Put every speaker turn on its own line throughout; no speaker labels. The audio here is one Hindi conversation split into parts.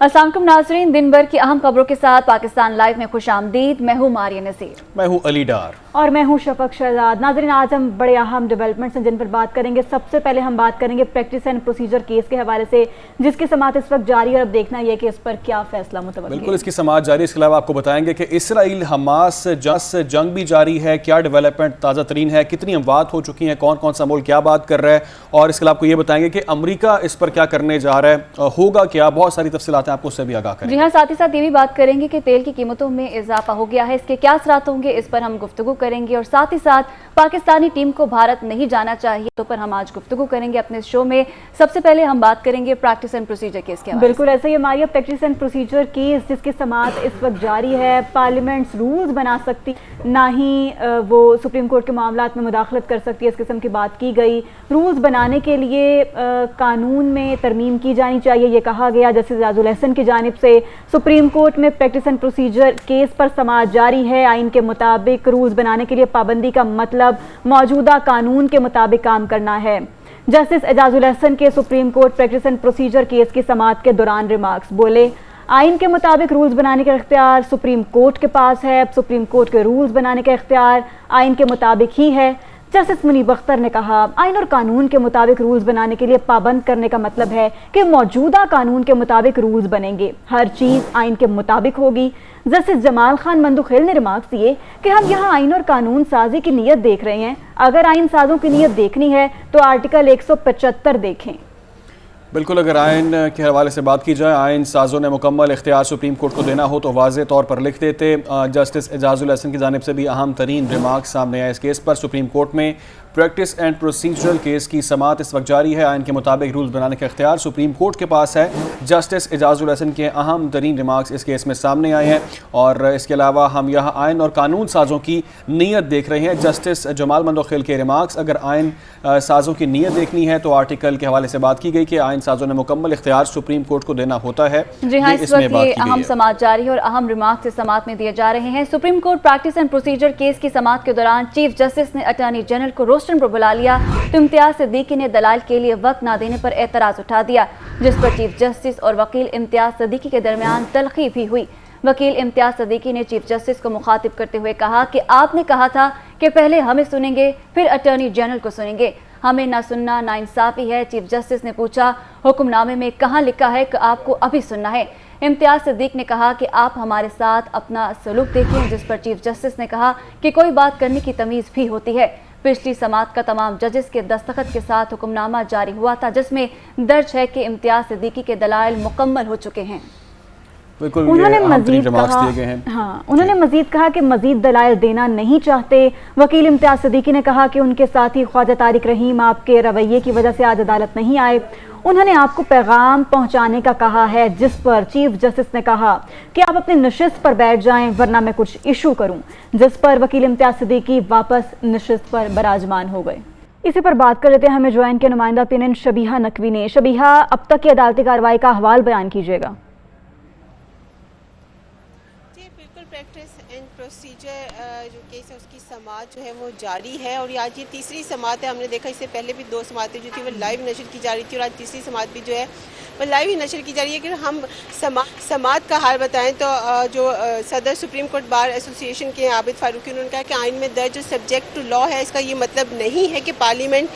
अस्सलाम वालेकुम नाज़रीन, दिन भर की अहम खबरों के साथ पाकिस्तान लाइव में खुशामदीद। मैं हूँ मारिया नज़ीर।
मैं हूँ अली डार
और मैं हूँ शफक शहजाद। नाज़रीन, आज हम बड़े अहम डेवलपमेंट्स हैं जिन पर बात करेंगे। सबसे पहले हम बात करेंगे प्रैक्टिस एंड प्रोसीजर केस के हवाले से, जिसकी समाअत इस वक्त जारी है और अब देखना यह कि इस पर क्या फैसला मुतवक्किल है।
बिल्कुल, इसकी समाअत जारी। इसके अलावा आपको बताएंगे कि इसराइल हमास जंग भी जारी है, क्या डेवलपमेंट ताज़ा तरीन है, कितनी अमवात हो चुकी हैं, कौन कौन सा मुल्क क्या बात कर रहा है, और इसके अलावा आपको ये बताएंगे कि अमरीका इस पर क्या करने जा रहा है, होगा क्या। बहुत सारी तफसीलात आपको उससे भी आगाह करेंगे।
जी हाँ, साथ ही साथ ये भी बात करेंगे कि तेल की कीमतों में इजाफा हो गया है, इसके क्या असरात होंगे, इस पर हम गुफ्तगू करेंगे। और साथ ही साथ पाकिस्तानी टीम को भारत नहीं जाना चाहिए तो पर हम आज गुफ्तगू करेंगे अपने शो में। सबसे पहले हम बात करेंगे प्रैक्टिस एंड प्रोसीजर केस के।
बिल्कुल ऐसे ही हमारी प्रैक्टिस एंड प्रोसीजर केस जिसकी समाअत इस वक्त जारी है। पार्लियामेंट्स रूल्स बना सकती, ना ही वो सुप्रीम कोर्ट के मामलात में मुदाखलत कर सकती है, इस किस्म की बात की गई। रूल्स बनाने के लिए कानून में तरमीम की जानी चाहिए, ये कहा गया। जस्टिस एजाजुल हसन की जानिब से सुप्रीम कोर्ट में प्रैक्टिस एंड प्रोसीजर केस पर समाअत जारी है। आइन के मुताबिक रूल्स बनाने के लिए पाबंदी का मतलब मौजूदा कानून के मुताबिक काम करना है। जस्टिस एजाजुल हसन के supreme court practice and procedure case की समाअत के दौरान रिमार्क्स बोले, आइन के मुताबिक रूल्स बनाने का इख्तियार सुप्रीम कोर्ट के पास है। सुप्रीम कोर्ट के रूल्स बनाने का इख्तियार आइन के मुताबिक ही है। जस्टिस मुनीब अख्तर ने कहा, आइन और कानून के मुताबिक रूल्स बनाने के लिए पाबंद करने का मतलब है कि मौजूदा कानून के मुताबिक रूल्स बनेंगे, हर चीज़ आइन के मुताबिक होगी। जस्टिस जमाल खान मंदुखेल ने रिमार्क्स दिए कि हम यहाँ आइन और कानून साजी की नीयत देख रहे हैं। अगर आइन साजों की नीयत देखनी है तो आर्टिकल 175 देखें।
बिल्कुल, अगर आइन के हवाले से बात की जाए, आइन साजों ने मुकम्मल इख्तियार सुप्रीम कोर्ट को देना हो तो वाज़े तौर पर लिख देते। जस्टिस एजाजुल हसन की जानिब से भी अहम तरीन रिमार्क सामने आए इस केस पर। सुप्रीम कोर्ट में प्रैक्टिस एंड प्रोसीजरल केस की समाअत इस वक्त जारी है। आइन के मुताबिक रूल्स बनाने का इख्तियार सुप्रीम कोर्ट के पास है। जस्टिस एजाजुल हसन के अहम तरीन रिमार्क्स इस केस में सामने आए हैं। और इसके अलावा हम यहाँ आइन और कानून साजों की नीयत देख रहे हैं। जस्टिस जमाल मंदुखेल के रिमार्क्स, अगर आइन साजों की नीयत देखनी है तो आर्टिकल के हवाले से बात की गई कि आइन साजों ने मुकम्मल इख्तियार सुप्रीम कोर्ट को देना होता है।
जी हाँ, इस वक्त ये अहम समाअत जारी है और अहम रिमार्क्स इस समाअत में दिए जा रहे हैं। Supreme court practice and procedure case की समाअत के दौरान चीफ जस्टिस ने अटॉर्नी जनरल को रोस्टन पर बुला लिया तो इम्तियाज सिद्दीकी ने दलाल के लिए वक्त ना देने पर एतराज उठा दिया, जिस पर चीफ जस्टिस और वकील इम्तियाज सिद्दीकी के दरमियान तलखी भी हुई। वकील इम्तियाज सिद्दीकी ने चीफ जस्टिस को मुखातिब करते हुए कहा कि आपने कहा था कि पहले हमें सुनेंगे फिर अटॉर्नी जनरल को सुनेंगे, हमें ना सुनना ना इंसाफी है। चीफ जस्टिस ने पूछा, हुक्मनामे में कहाँ लिखा है कि आपको अभी सुनना है? इम्तियाज सिद्दीक ने कहा कि आप हमारे साथ अपना सलूक देखें, जिस पर चीफ जस्टिस ने कहा कि कोई बात करने की तमीज़ भी होती है। पिछली समाअत का तमाम जजेस के दस्तखत के साथ हुक्मनामा जारी हुआ था, जिसमें दर्ज है कि इम्तियाज सिद्दीकी के दलाइल मुकम्मल हो चुके हैं।
उन्होंने मजीद कहा कि मजीद दलाइल देना नहीं चाहते। वकील इम्तियाज सिद्दीकी ने कहा कि उनके साथी ख्वाजा तारिक रहीम आपके रवैये की वजह से आज अदालत नहीं आए। उन्होंने आपको पैगाम पहुंचाने का कहा है, जिस पर चीफ जस्टिस ने कहा कि आप अपने नशिस्त पर बैठ जाएं वरना मैं कुछ इशू करूं, जिस पर वकील इम्तियाज सिद्दीकी वापस नशिस्त पर बराजमान हो गए। इसी पर बात कर लेते हैं, हमें ज्वाइन के नुमाइंदा ओपिनियन शबीहा नकवी ने। शबीहा, अब तक की अदालती कार्रवाई का अहवाल बयान कीजिएगा।
प्रैक्टिस एंड प्रोसीजर जो केस है उसकी समाअत जो है वो जारी है और आज ये तीसरी समाअत है। हमने देखा इससे पहले भी दो समाअतें जो थी वो लाइव नशर की जा रही थी और आज तीसरी समाअत भी जो है वो लाइव ही नशर की जा रही है। अगर हम समाअत का हाल बताएं तो जो सदर सुप्रीम कोर्ट बार एसोसिएशन के आबिद फारूकी, उन्होंने कहा कि आइन में दर्ज जो सब्जेक्ट टू लॉ है इसका ये मतलब नहीं है कि पार्लियामेंट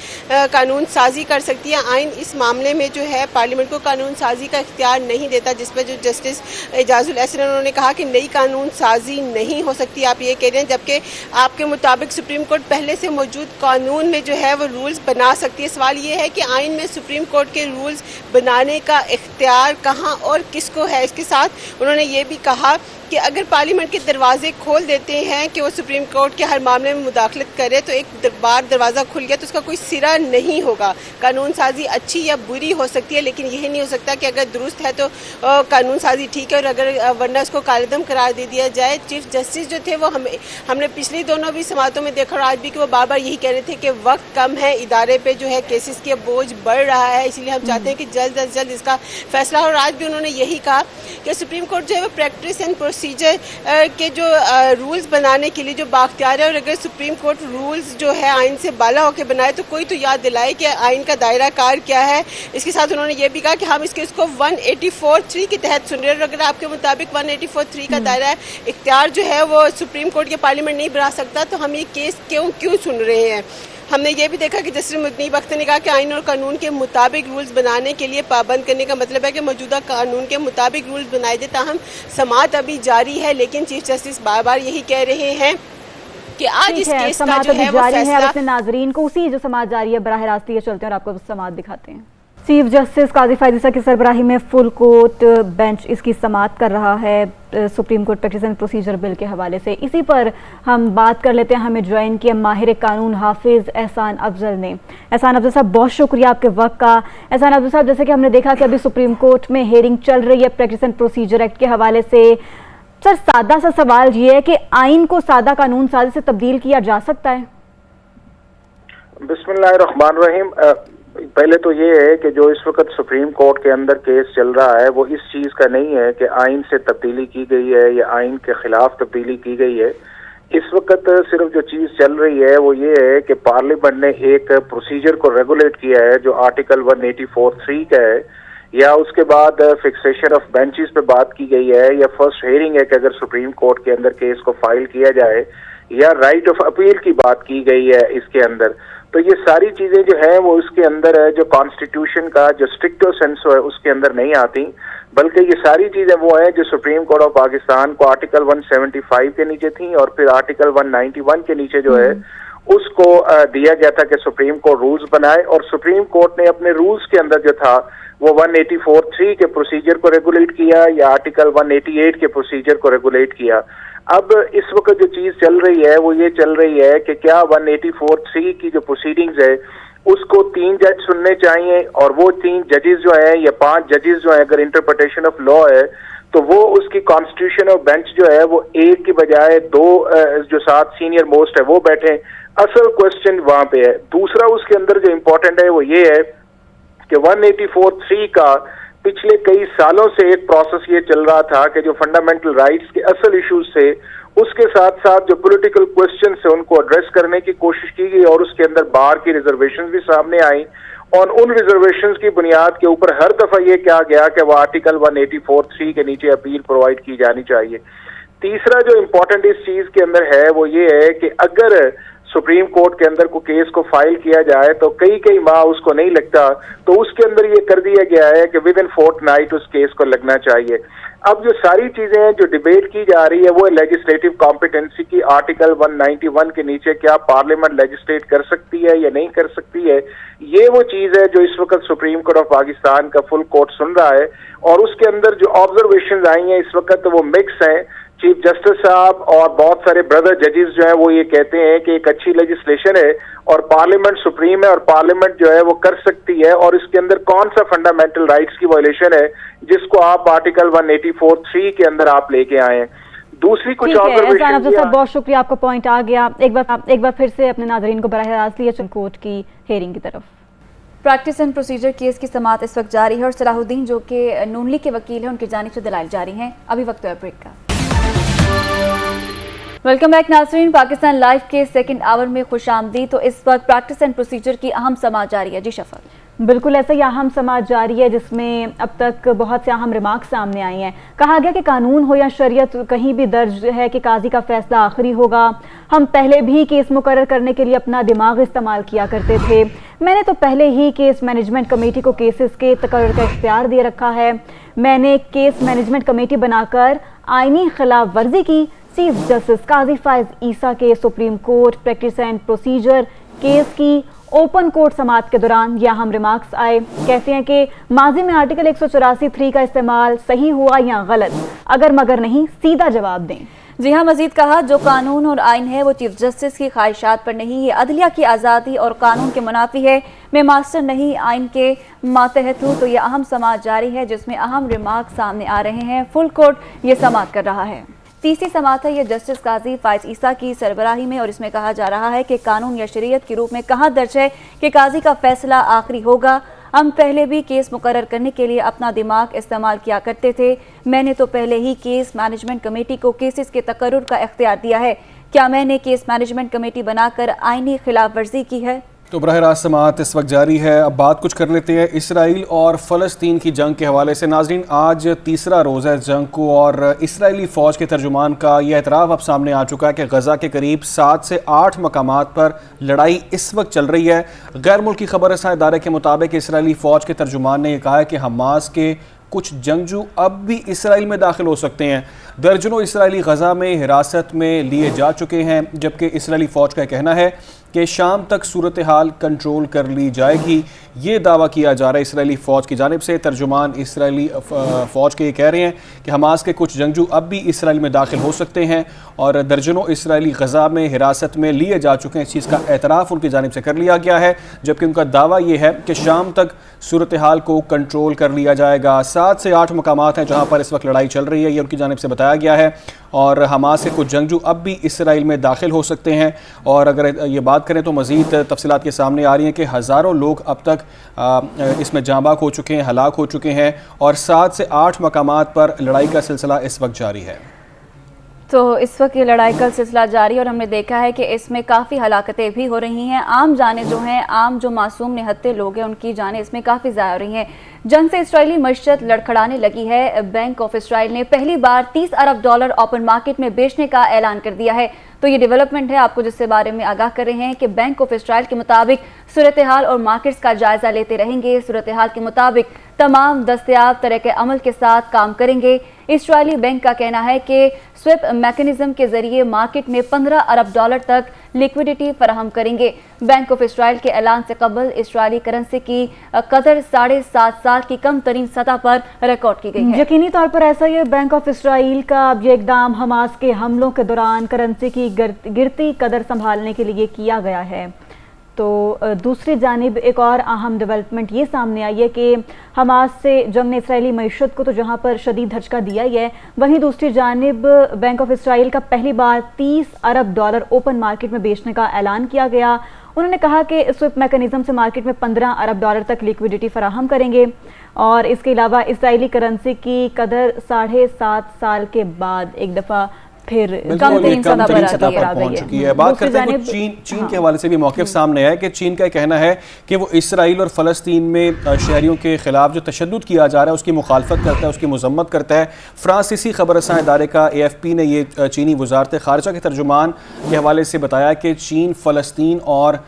कानून साजी कर सकती है। आइन इस मामले में जो है पार्लियामेंट को कानून साजी का इख्तियार नहीं देता, जिस पर जो जस्टिस एजाजुल हसन उन्होंने कहा कि नई कानून साजी नहीं हो सकती, आप ये कह रहे हैं, जबकि आपके मुताबिक सुप्रीम कोर्ट पहले से मौजूद कानून में जो है वो रूल्स बना सकती है। सवाल ये है कि आइन में सुप्रीम कोर्ट के रूल्स बनाने का इख्तियार कहाँ और किसको है। इसके साथ उन्होंने ये भी कहा कि अगर पार्लियामेंट के दरवाजे खोल देते हैं कि वो सुप्रीम कोर्ट के हर मामले में मुदाखलत करे तो एक बार दरवाज़ा खुल गया तो उसका कोई सिरा नहीं होगा। कानून साजी अच्छी या बुरी हो सकती है, लेकिन यही नहीं हो सकता कि अगर दुरुस्त है तो कानून साजी ठीक है और अगर वरना उसको कालेदम करार दे दिया जाए। चीफ जस्टिस जो थे वो हमने पिछली दोनों भी समाअतों में देखा और आज भी कि वो बार बार यही कह रहे थे कि वक्त कम है, इदारे पे जो है केसेस के बोझ बढ़ रहा है, इसलिए हम चाहते हैं कि जल्द अज जल्द इसका फैसला हो। और आज भी उन्होंने यही कहा कि सुप्रीम कोर्ट जो है वो प्रैक्टिस एंड प्रोसीजर के जो रूल्स बनाने के लिए जो बाख्तियार है, और अगर सुप्रीम कोर्ट रूल्स जो है आइन से बाला होकर बनाए तो कोई तो याद दिलाए कि आइन का दायरा कार क्या है। इसके साथ उन्होंने ये भी कहा कि हम इस केस को 184(3) के तहत सुन रहे हैं, और अगर आपके मुताबिक 184(3) का दायरा इख्तियार जो है वो सुप्रीम कोर्ट के पार्लियामेंट नहीं बना सकता, तो हम ये केस क्यों सुन रहे हैं। हमने ये भी देखा कि जस्टिस मुनीब अख्तर ने कहा कि आइन और कानून के मुताबिक रूल्स बनाने के लिए पाबंद करने का मतलब है कि मौजूदा कानून के मुताबिक रूल्स बनाए दे। ताहम समाअत अभी जारी है, लेकिन चीफ जस्टिस बार बार यही कह रहे हैं कि आज इस केस का जो है वो फैसला।
अपने नाजरीन को उसी जो समाअत जारी है बराह रास्त ये चलते हैं और आपको समाअत दिखाते हैं। चीफ जस्टिस काजी फायज ईसा की सरबराही में फुल कोर्ट बेंच इसकी समाअत कर रहा है supreme court practice and procedure bill के हवाले से। इसी पर हम बात कर लेते हैं। हमें ज्वाइन किया माहिर कानून हाफिज एहसान अफजल ने। एहसान अफजल साहब, बहुत शुक्रिया आपके वक्त का। एहसान अफजल साहब, जैसे कि हमने देखा कि अभी सुप्रीम कोर्ट में हियरिंग चल रही है प्रैक्टिस एंड प्रोसीजर एक्ट के हवाले से। सर, सादा सा सवाल ये है कि आइन को सादा कानून साजी से तब्दील किया जा सकता है?
बिस्मिल्लाहिर्रहमानिर्रहीम। पहले तो ये है कि जो इस वक्त सुप्रीम कोर्ट के अंदर केस चल रहा है वो इस चीज़ का नहीं है कि आइन से तब्दीली की गई है या आइन के खिलाफ तब्दीली की गई है। इस वक्त सिर्फ जो चीज़ चल रही है वो ये है कि पार्लियामेंट ने एक प्रोसीजर को रेगुलेट किया है जो आर्टिकल 184(3) का है, या उसके बाद फिक्सेशन ऑफ बेंचेस पे बात की गई है, या फर्स्ट हियरिंग है कि अगर सुप्रीम कोर्ट के अंदर केस को फाइल किया जाए, या राइट ऑफ अपील की बात की गई है इसके अंदर। तो ये सारी चीजें जो है वो उसके अंदर है, जो कॉन्स्टिट्यूशन का जो स्ट्रिक्टो सेंसो है उसके अंदर नहीं आती, बल्कि ये सारी चीजें वो हैं जो सुप्रीम कोर्ट ऑफ पाकिस्तान को आर्टिकल 175 के नीचे थी और फिर आर्टिकल 191 के नीचे जो है उसको दिया गया था कि सुप्रीम कोर्ट रूल्स बनाए, और सुप्रीम कोर्ट ने अपने रूल्स के अंदर जो था वो 184(3) के प्रोसीजर को रेगुलेट किया या आर्टिकल 188 के प्रोसीजर को रेगुलेट किया। अब इस वक्त जो चीज चल रही है वो ये चल रही है कि क्या 184(3) की जो प्रोसीडिंग्स है उसको 3 जज सुनने चाहिए, और वो 3 जजेस जो है या 5 जजेस जो है अगर इंटरप्रिटेशन ऑफ लॉ है तो वो उसकी कॉन्स्टिट्यूशन ऑफ बेंच जो है वो एक की बजाय 2 जो 7 सीनियर मोस्ट है वो बैठे। असल क्वेश्चन वहां पे है। दूसरा उसके अंदर जो इम्पोर्टेंट है वो ये है कि 184(3) का पिछले कई सालों से एक प्रोसेस ये चल रहा था कि जो फंडामेंटल राइट्स के असल इश्यूज थे उसके साथ साथ जो पॉलिटिकल क्वेश्चन से उनको एड्रेस करने की कोशिश की गई, और उसके अंदर बार की रिजर्वेशंस भी सामने आई, और उन रिजर्वेशंस की बुनियाद के ऊपर हर दफा ये कहा गया कि वो आर्टिकल 184(3) के नीचे अपील प्रोवाइड की जानी चाहिए। तीसरा जो इम्पोर्टेंट इस चीज के अंदर है वो ये है कि अगर सुप्रीम कोर्ट के अंदर को केस को फाइल किया जाए तो कई माह उसको नहीं लगता, तो उसके अंदर ये कर दिया गया है कि विद इन फोर्टनाइट उस केस को लगना चाहिए। अब जो सारी चीजें जो डिबेट की जा रही है वो लेजिस्लेटिव कॉम्पिटेंसी की आर्टिकल 191 के नीचे क्या पार्लियामेंट लेजिस्लेट कर सकती है या नहीं कर सकती है, ये वो चीज है जो इस वक्त सुप्रीम कोर्ट ऑफ पाकिस्तान का फुल कोर्ट सुन रहा है। और उसके अंदर जो ऑब्जर्वेशन आई हैं इस वक्त वो मिक्स हैं। चीफ जस्टिस साहब और बहुत सारे ब्रदर जजेस जो है वो ये कहते हैं कि एक अच्छी लेजिस्लेशन है और पार्लियामेंट सुप्रीम है और पार्लियामेंट जो है वो कर सकती है, और इसके अंदर कौन सा फंडामेंटल राइट्स की वायलेशन है जिसको आप आर्टिकल 184(3) के अंदर आप लेके आए हैं। दूसरी कुछ ऑब्जर्वेशन।
बहुत शुक्रिया, आपका पॉइंट आ गया। एक बार फिर से अपने नाजरीन को बराह रास्त लिया कोर्ट की हेयरिंग की तरफ।
प्रैक्टिस एंड प्रोसीजर केस की समाअत इस वक्त जारी है और सलाहुद्दीन जो कि नून लीग के वकील हैं उनकी जानिब से दलाइल जारी हैं। अभी वक्त है ब्रेक का। वेलकम बैक नाज़रीन, पाकिस्तान लाइव के सेकंड आवर में खुशामदी। तो इस वक्त प्रैक्टिस एंड प्रोसीजर की अहम समाअत जारी है। जी शफर।
बिल्कुल ऐसा ही अहम समाअत जारी है जिसमें अब तक बहुत से अहम रिमार्क्स सामने आई हैं। कहा गया कि कानून हो या शरीयत कहीं भी दर्ज है कि काजी का फैसला आखिरी होगा। हम पहले भी केस मुकर्रर करने के लिए अपना दिमाग इस्तेमाल किया करते थे। मैंने तो पहले ही केस मैनेजमेंट कमेटी को केसेस के तकर्रुर का इख्तियार दे रखा है। मैंने केस मैनेजमेंट कमेटी बनाकर आईनी खिलाफ वर्जी की। चीफ जस्टिस काजी फायज ईसा के supreme court practice and procedure case की ओपन कोर्ट समाअत के दौरान ये अहम रिमार्क्स आए। कहते हैं कि माजी में आर्टिकल 184(3) का इस्तेमाल सही हुआ या गलत, अगर मगर नहीं सीधा जवाब दें।
जी हाँ, मजीद कहा जो कानून और आइन है वो चीफ जस्टिस की ख्वाहिशात पर नहीं, ये अदलिया की आज़ादी और कानून के मुनाफी है। मैं मास्टर नहीं आइन के मातहत हूँ। तो ये अहम समाअत जारी है जिसमें अहम रिमार्क्स सामने आ रहे हैं। फुल कोर्ट ये समाअत कर रहा है। तीसरी समाअत है ये जस्टिस काजी फायज ईसा की सरबराही में और इसमें कहा जा रहा है कि कानून या शरीयत के रूप में कहाँ दर्ज है कि काजी का फैसला आखिरी होगा। हम पहले भी केस मुकर्रर करने के लिए अपना दिमाग इस्तेमाल किया करते थे। मैंने तो पहले ही केस मैनेजमेंट कमेटी को केसेस के तकर्रुर का इख्तियार दिया है। क्या मैंने केस मैनेजमेंट कमेटी बनाकर आईनी खिलाफ वर्जी की है?
तो बरह रास्त समाअत इस वक्त जारी है। अब बात कुछ कर लेते हैं इसराइल और फ़लस्तीन की जंग के हवाले से। नाज़रीन, आज तीसरा रोज़ है जंग को और इसराइली फ़ौज के तर्जुमान का यह एतराफ़ अब सामने आ चुका है कि गज़ा के करीब 7 से 8 मकामात पर लड़ाई इस वक्त चल रही है। गैर मुल्की खबरसां इदारे के मुताबिक इसराइली फ़ौज के तर्जुमान ने यह कहा है कि हमास के कुछ जंगजू अब भी इसराइल में दाखिल हो सकते हैं। दर्जनों इसराइली गज़ा में हिरासत में लिए जा चुके हैं, जबकि इसराइली फ़ौज का कहना है कि शाम तक सूरत हाल कंट्रोल कर ली जाएगी। ये दावा किया जा रहा है इसराइली फ़ौज की जानिब से। तर्जुमान इसराइली फ़ौज के ये कह रहे हैं कि हमास के कुछ जंगजू अब भी इसराइल में दाखिल हो सकते हैं और दर्जनों इसराइली गज़ा में हिरासत में लिए जा चुके हैं। इस चीज़ का एतराफ़ उनकी जानिब से कर लिया गया है, जबकि उनका दावा ये है कि शाम तक सूरत हाल को कंट्रोल कर लिया जाएगा। 7 से 8 मकामात हैं जहाँ पर इस वक्त लड़ाई चल रही है, ये उनकी जानिब से बताया गया है। और हमास के कुछ जंगजू अब भी इसराइल में दाखिल हो सकते हैं। और अगर ये बात करें तो मज़ीद तफसीलात के सामने आ रही हैं कि हज़ारों लोग अब तक इसमें जाँबाक हो चुके हैं, हलाक हो चुके हैं और 7 से 8 मकामात पर लड़ाई का सिलसिला इस वक्त जारी है।
तो इस वक्त ये लड़ाई का सिलसिला जारी और हमने देखा है कि इसमें काफ़ी हलाकतें भी हो रही हैं। आम जानें जो हैं, आम जो मासूम निहत्ते लोग हैं, उनकी जानें इसमें काफ़ी ज़ाया हो रही हैं। जंग से इसराइली मईशत लड़खड़ाने लगी है। बैंक ऑफ इसराइल ने पहली बार $30 अरब ओपन मार्केट में बेचने का ऐलान कर दिया है। तो ये डेवलपमेंट है, आपको जिससे बारे में आगाह कर रहे हैं कि बैंक ऑफ इसराइल के मुताबिक सूरत हाल और मार्केट्स का जायजा लेते रहेंगे। सूरत हाल के मुताबिक तमाम दस्तयाब तरीक़े अमल के साथ काम करेंगे। इसराइली बैंक का कहना है कि स्विप मैकेनिज्म के जरिए मार्केट में $15 अरब तक लिक्विडिटी फराहम करेंगे। बैंक ऑफ इसराइल के ऐलान से कबल इसराइली करेंसी की कदर 7.5 साल की कम तरीन सतह पर रिकॉर्ड की गई है।
यकीनी तौर पर ऐसा ही है। बैंक ऑफ इसराइल का अब ये इकदाम हमास के हमलों के दौरान करेंसी की गिरती कदर संभालने के लिए किया गया है। तो दूसरी जानिब एक और अहम डेवलपमेंट ये सामने आई है कि हमास से जंग ने इसराइली मईशत को तो जहां पर शदीद धचका दिया ही है, वहीं दूसरी जानिब बैंक ऑफ इसराइल का पहली बार $30 अरब ओपन मार्केट में बेचने का ऐलान किया गया। उन्होंने कहा कि स्विप मैकेनिज्म से मार्केट में $15 अरब तक लिक्विडिटी फराहम करेंगे और इसके अलावा इसराइली करेंसी की कदर 7.5 साल के बाद एक दफ़ा फिर
कम तरीन सतह
पर पहुंच चुकी है। बात करते हैं चीन के हवाले से भी मौक़िफ़ सामने है कि चीन का कहना है कि वो इसराइल और फ़लस्तीन में शहरियों के खिलाफ जो तशद्दुद किया जा रहा है उसकी मुखालफत करता है, उसकी मज़म्मत करता है। फ्रांसीसी खबरसां इदारे का AFP ने ये चीनी वज़ारत ख़ारिजा के तर्जुमान के हवाले से बताया कि चीन फ़लस्तीन और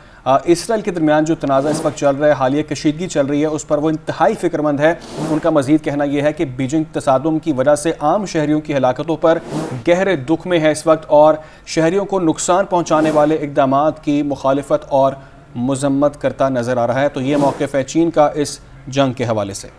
इसराइल के दरमियान जो तनाज़ा इस वक्त चल रहा है, हालिया कशीदगी चल रही है, उस पर वो इंतहाई फ़िक्रमंद है। उनका मज़ीद कहना यह है कि बीजिंग तसादुम की वजह से आम शहरियों की हलाकतों पर गहरे दुख में है इस वक्त और शहरियों को नुकसान पहुँचाने वाले इक़दामात की मुखालिफत और मज़म्मत करता नज़र आ रहा है। तो ये मौक़िफ़ है चीन का इस जंग के हवाले से।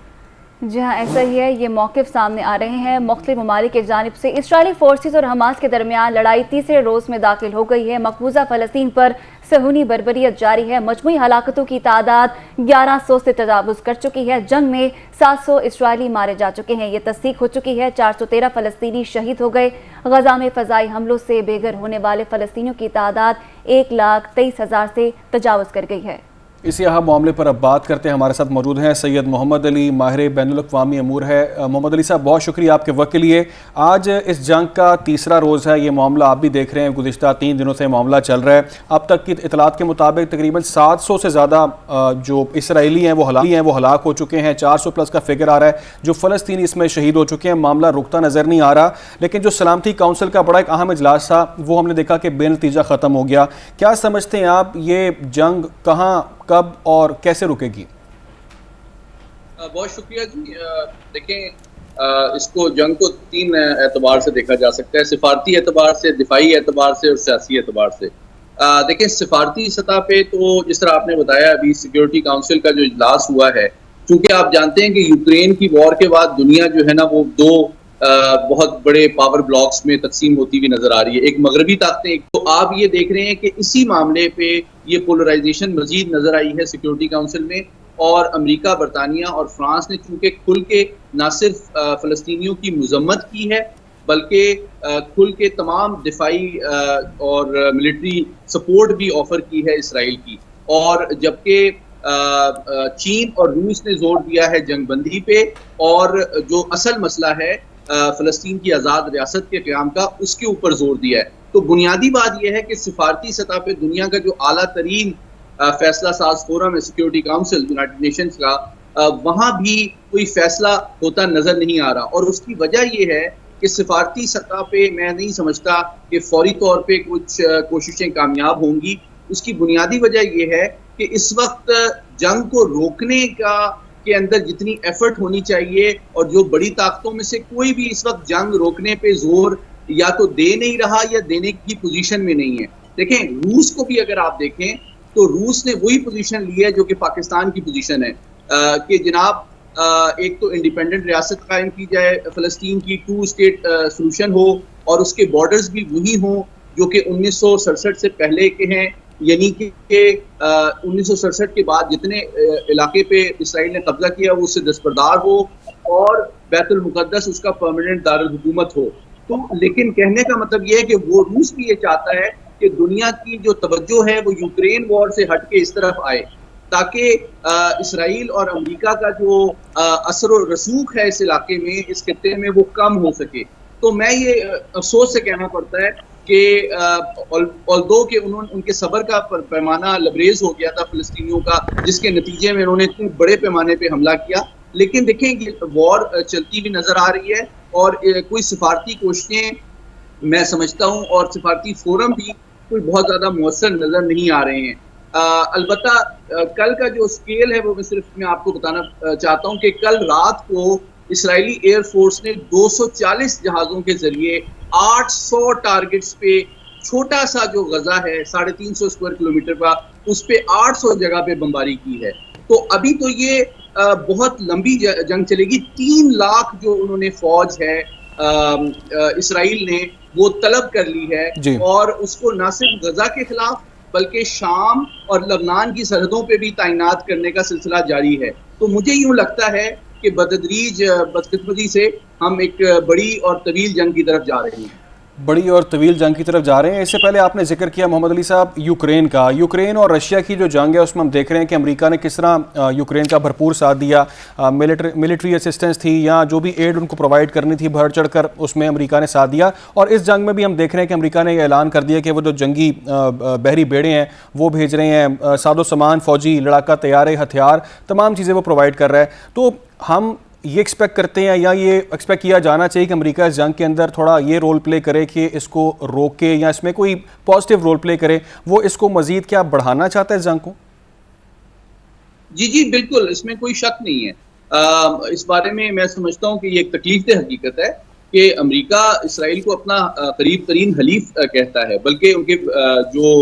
जी हाँ, ऐसा ही है। ये मौक़िफ़ सामने आ रहे हैं मुख्तलिफ ममालिक की जानिब से। इसराइली फोर्सेस और हमास के दरमियान लड़ाई तीसरे रोज़ में दाखिल हो गई है। मकबूजा फ़लस्तीन पर सहूनी बर्बरियत जारी है। मजमूई हलाकतों की तादाद 1100 से तजावुज़ कर चुकी है। जंग में 700 इसराइली मारे जा चुके हैं। ये तस्दीक हो चुकी है। 413 फ़लस्तीनी शहीद हो गए। गज़ा में फ़ज़ाई हमलों से बेघर होने वाले फ़लस्तीनियों की तादाद 1,23,000 से तजावुज़ कर गई है।
इसी अहम मामले पर अब बात करते हैं। हमारे साथ मौजूद हैं सैयद मोहम्मद अली, माहिर बैनुल-अक़वामी अमूर है। मोहम्मद अली साहब, बहुत शुक्रिया आपके वक्त के लिए। आज इस जंग का तीसरा रोज़ है। ये मामला आप भी देख रहे हैं, गुज़िश्ता 3 दिनों से मामला चल रहा है। अब तक की इतलात के मुताबिक तकरीबन 700 से ज़्यादा जो इसराइली हैं वो हलाक हो चुके हैं। 400 प्लस का फिगर आ रहा है। जो फ़लस्तीनी इसमें शहीद हो चुके हैं। मामला रुकता नज़र नहीं आ रहा, लेकिन जो सलामती काउंसिल का बड़ा एक अहम इजलास था वो हमने देखा कि बेनतीजा ख़त्म हो गया। क्या समझते हैं आप, ये जंग कहाँ, कब और कैसे रुकेगी?
बहुत शुक्रिया जी। देखें, इसको जंग को 3 एतबार से देखा जा सकता है, सिफारती एतबार से, दिफाई एतबार से और सियासी एतबार से। देखें, सिफारती सतह पे तो जिस तरह आपने बताया, अभी सिक्योरिटी काउंसिल का जो इजलास हुआ है, चूंकि आप जानते हैं कि यूक्रेन की वॉर के बाद दुनिया जो है ना वो 2 बहुत बड़े पावर ब्लॉक्स में तकसीम होती हुई नजर आ रही है। एक मगरबी ताकतें, तो आप ये देख रहे हैं कि इसी मामले पे ये पोलराइजेशन मजीद नजर आई है सिक्योरिटी काउंसिल में। और अमेरिका, बरतानिया और फ्रांस ने चूंकि खुल के न सिर्फ फ़लस्तीनियों की मजम्मत की है बल्कि खुल के तमाम दिफाई और मिलिट्री सपोर्ट भी ऑफर की है इसराइल की। और जबकि चीन और रूस ने जोर दिया है जंगबंदी पे, और जो असल मसला है फ़लस्तीन की आज़ाद रियासत के क़याम का, उसके ऊपर जोर दिया है। तो बुनियादी बात यह है कि सिफारती सतह पे दुनिया का जो आला तरीन फैसला साज फोरम है, सिक्योरिटी काउंसिल यूनाइटेड नेशंस का, वहाँ भी कोई फैसला होता नज़र नहीं आ रहा। और उसकी वजह यह है कि सिफारती सतह पे मैं नहीं समझता कि फौरी तौर पे कुछ कोशिशें कामयाब होंगी। उसकी बुनियादी वजह यह है कि इस वक्त जंग को रोकने के अंदर जितनी एफर्ट होनी चाहिए, और जो बड़ी ताकतों में से कोई भी इस वक्त जंग रोकने पे जोर या तो दे नहीं रहा या देने की पोजीशन में नहीं है। देखें, रूस को भी अगर आप देखें तो रूस ने वही पोजीशन ली है जो कि पाकिस्तान की पोजीशन है, कि जनाब एक तो इंडिपेंडेंट रियासत कायम की जाए फ़लस्तीन की, 2 स्टेट सोल्यूशन हो, और उसके बॉर्डर्स भी वही हों जो कि 1967 से पहले के हैं, यानी कि 1967 के बाद जितने इलाके पे इसराइल ने कब्जा किया वो उससे दस्तबरदार हो, और बैतुल मुक़द्दस उसका परमानेंट दारुल हुकूमत हो। तो लेकिन कहने का मतलब ये है कि वो रूस भी ये चाहता है कि दुनिया की जो तवज्जो है वो यूक्रेन वॉर से हट के इस तरफ आए, ताकि इसराइल और अमेरिका का जो असर और रसूख है इस इलाके में, इस खित्ते में, वो कम हो सके। तो मैं ये अफसोस से कहना पड़ता है कि ऑल्दो के उनके सब्र का पैमाना लबरेज हो गया था फ़लस्तीनियों का, जिसके नतीजे में उन्होंने इतने बड़े पैमाने पे हमला किया। लेकिन देखें, ये वॉर चलती भी नज़र आ रही है, और कोई सिफारती कोशिशें मैं समझता हूँ और सिफारती फोरम भी कोई बहुत ज़्यादा मौसर नज़र नहीं आ रहे हैं। अलबत्ता कल का जो स्केल है वो मैं आपको बताना चाहता हूँ कि कल रात को इसराइली एयरफोर्स ने 240 जहाज़ों के जरिए 800 टारगेट्स पे, छोटा सा जो गजा है 350 स्क्वायर किलोमीटर का, उस पे 800 जगह पे बमबारी की है। तो अभी तो ये बहुत लंबी जंग चलेगी। 3 लाख जो उन्होंने फौज है इसराइल ने वो तलब कर ली है, और उसको न सिर्फ गजा के खिलाफ बल्कि शाम और लबनान की सरहदों पे भी तैनात करने का सिलसिला जारी है। तो मुझे यूं लगता है कि बतदरीज बदकिस्मती से हम एक बड़ी और तवील जंग की तरफ जा रहे हैं।
बड़ी और तवील जंग की तरफ जा रहे हैं। इससे पहले आपने जिक्र किया मोहम्मद अली साहब यूक्रेन का। यूक्रेन और रशिया की जो जंग है उसमें हम देख रहे हैं कि अमेरिका ने किस तरह यूक्रेन का भरपूर साथ दिया। मिलिट्री असिस्टेंस थी या जो भी एड उनको प्रोवाइड करनी थी, बढ़ चढ़ कर उसमें अमेरिका ने साथ दिया। और इस जंग में भी हम देख रहे हैं कि अमेरिका ने यह ऐलान कर दिया कि वो जो जंगी बहरी बेड़े हैं वो भेज रहे हैं, सादो सामान, फौजी लड़ाका तैयारे, हथियार, तमाम चीज़ें वो प्रोवाइड कर रहा है। तो हम ये एक्सपेक्ट करते हैं या ये एक्सपेक्ट किया जाना चाहिए कि अमेरिका इस जंग के अंदर थोड़ा ये रोल प्ले करे कि इसको रोके या इसमें कोई पॉजिटिव रोल प्ले करे, वो इसको मजीद क्या बढ़ाना चाहता है इस जंग को?
जी बिल्कुल, इसमें कोई शक नहीं है। इस बारे में मैं समझता हूँ कि ये एक तकलीफदेह हकीकत है कि अमेरिका इसराइल को अपना करीब तरीन हलीफ कहता है, बल्कि उनके जो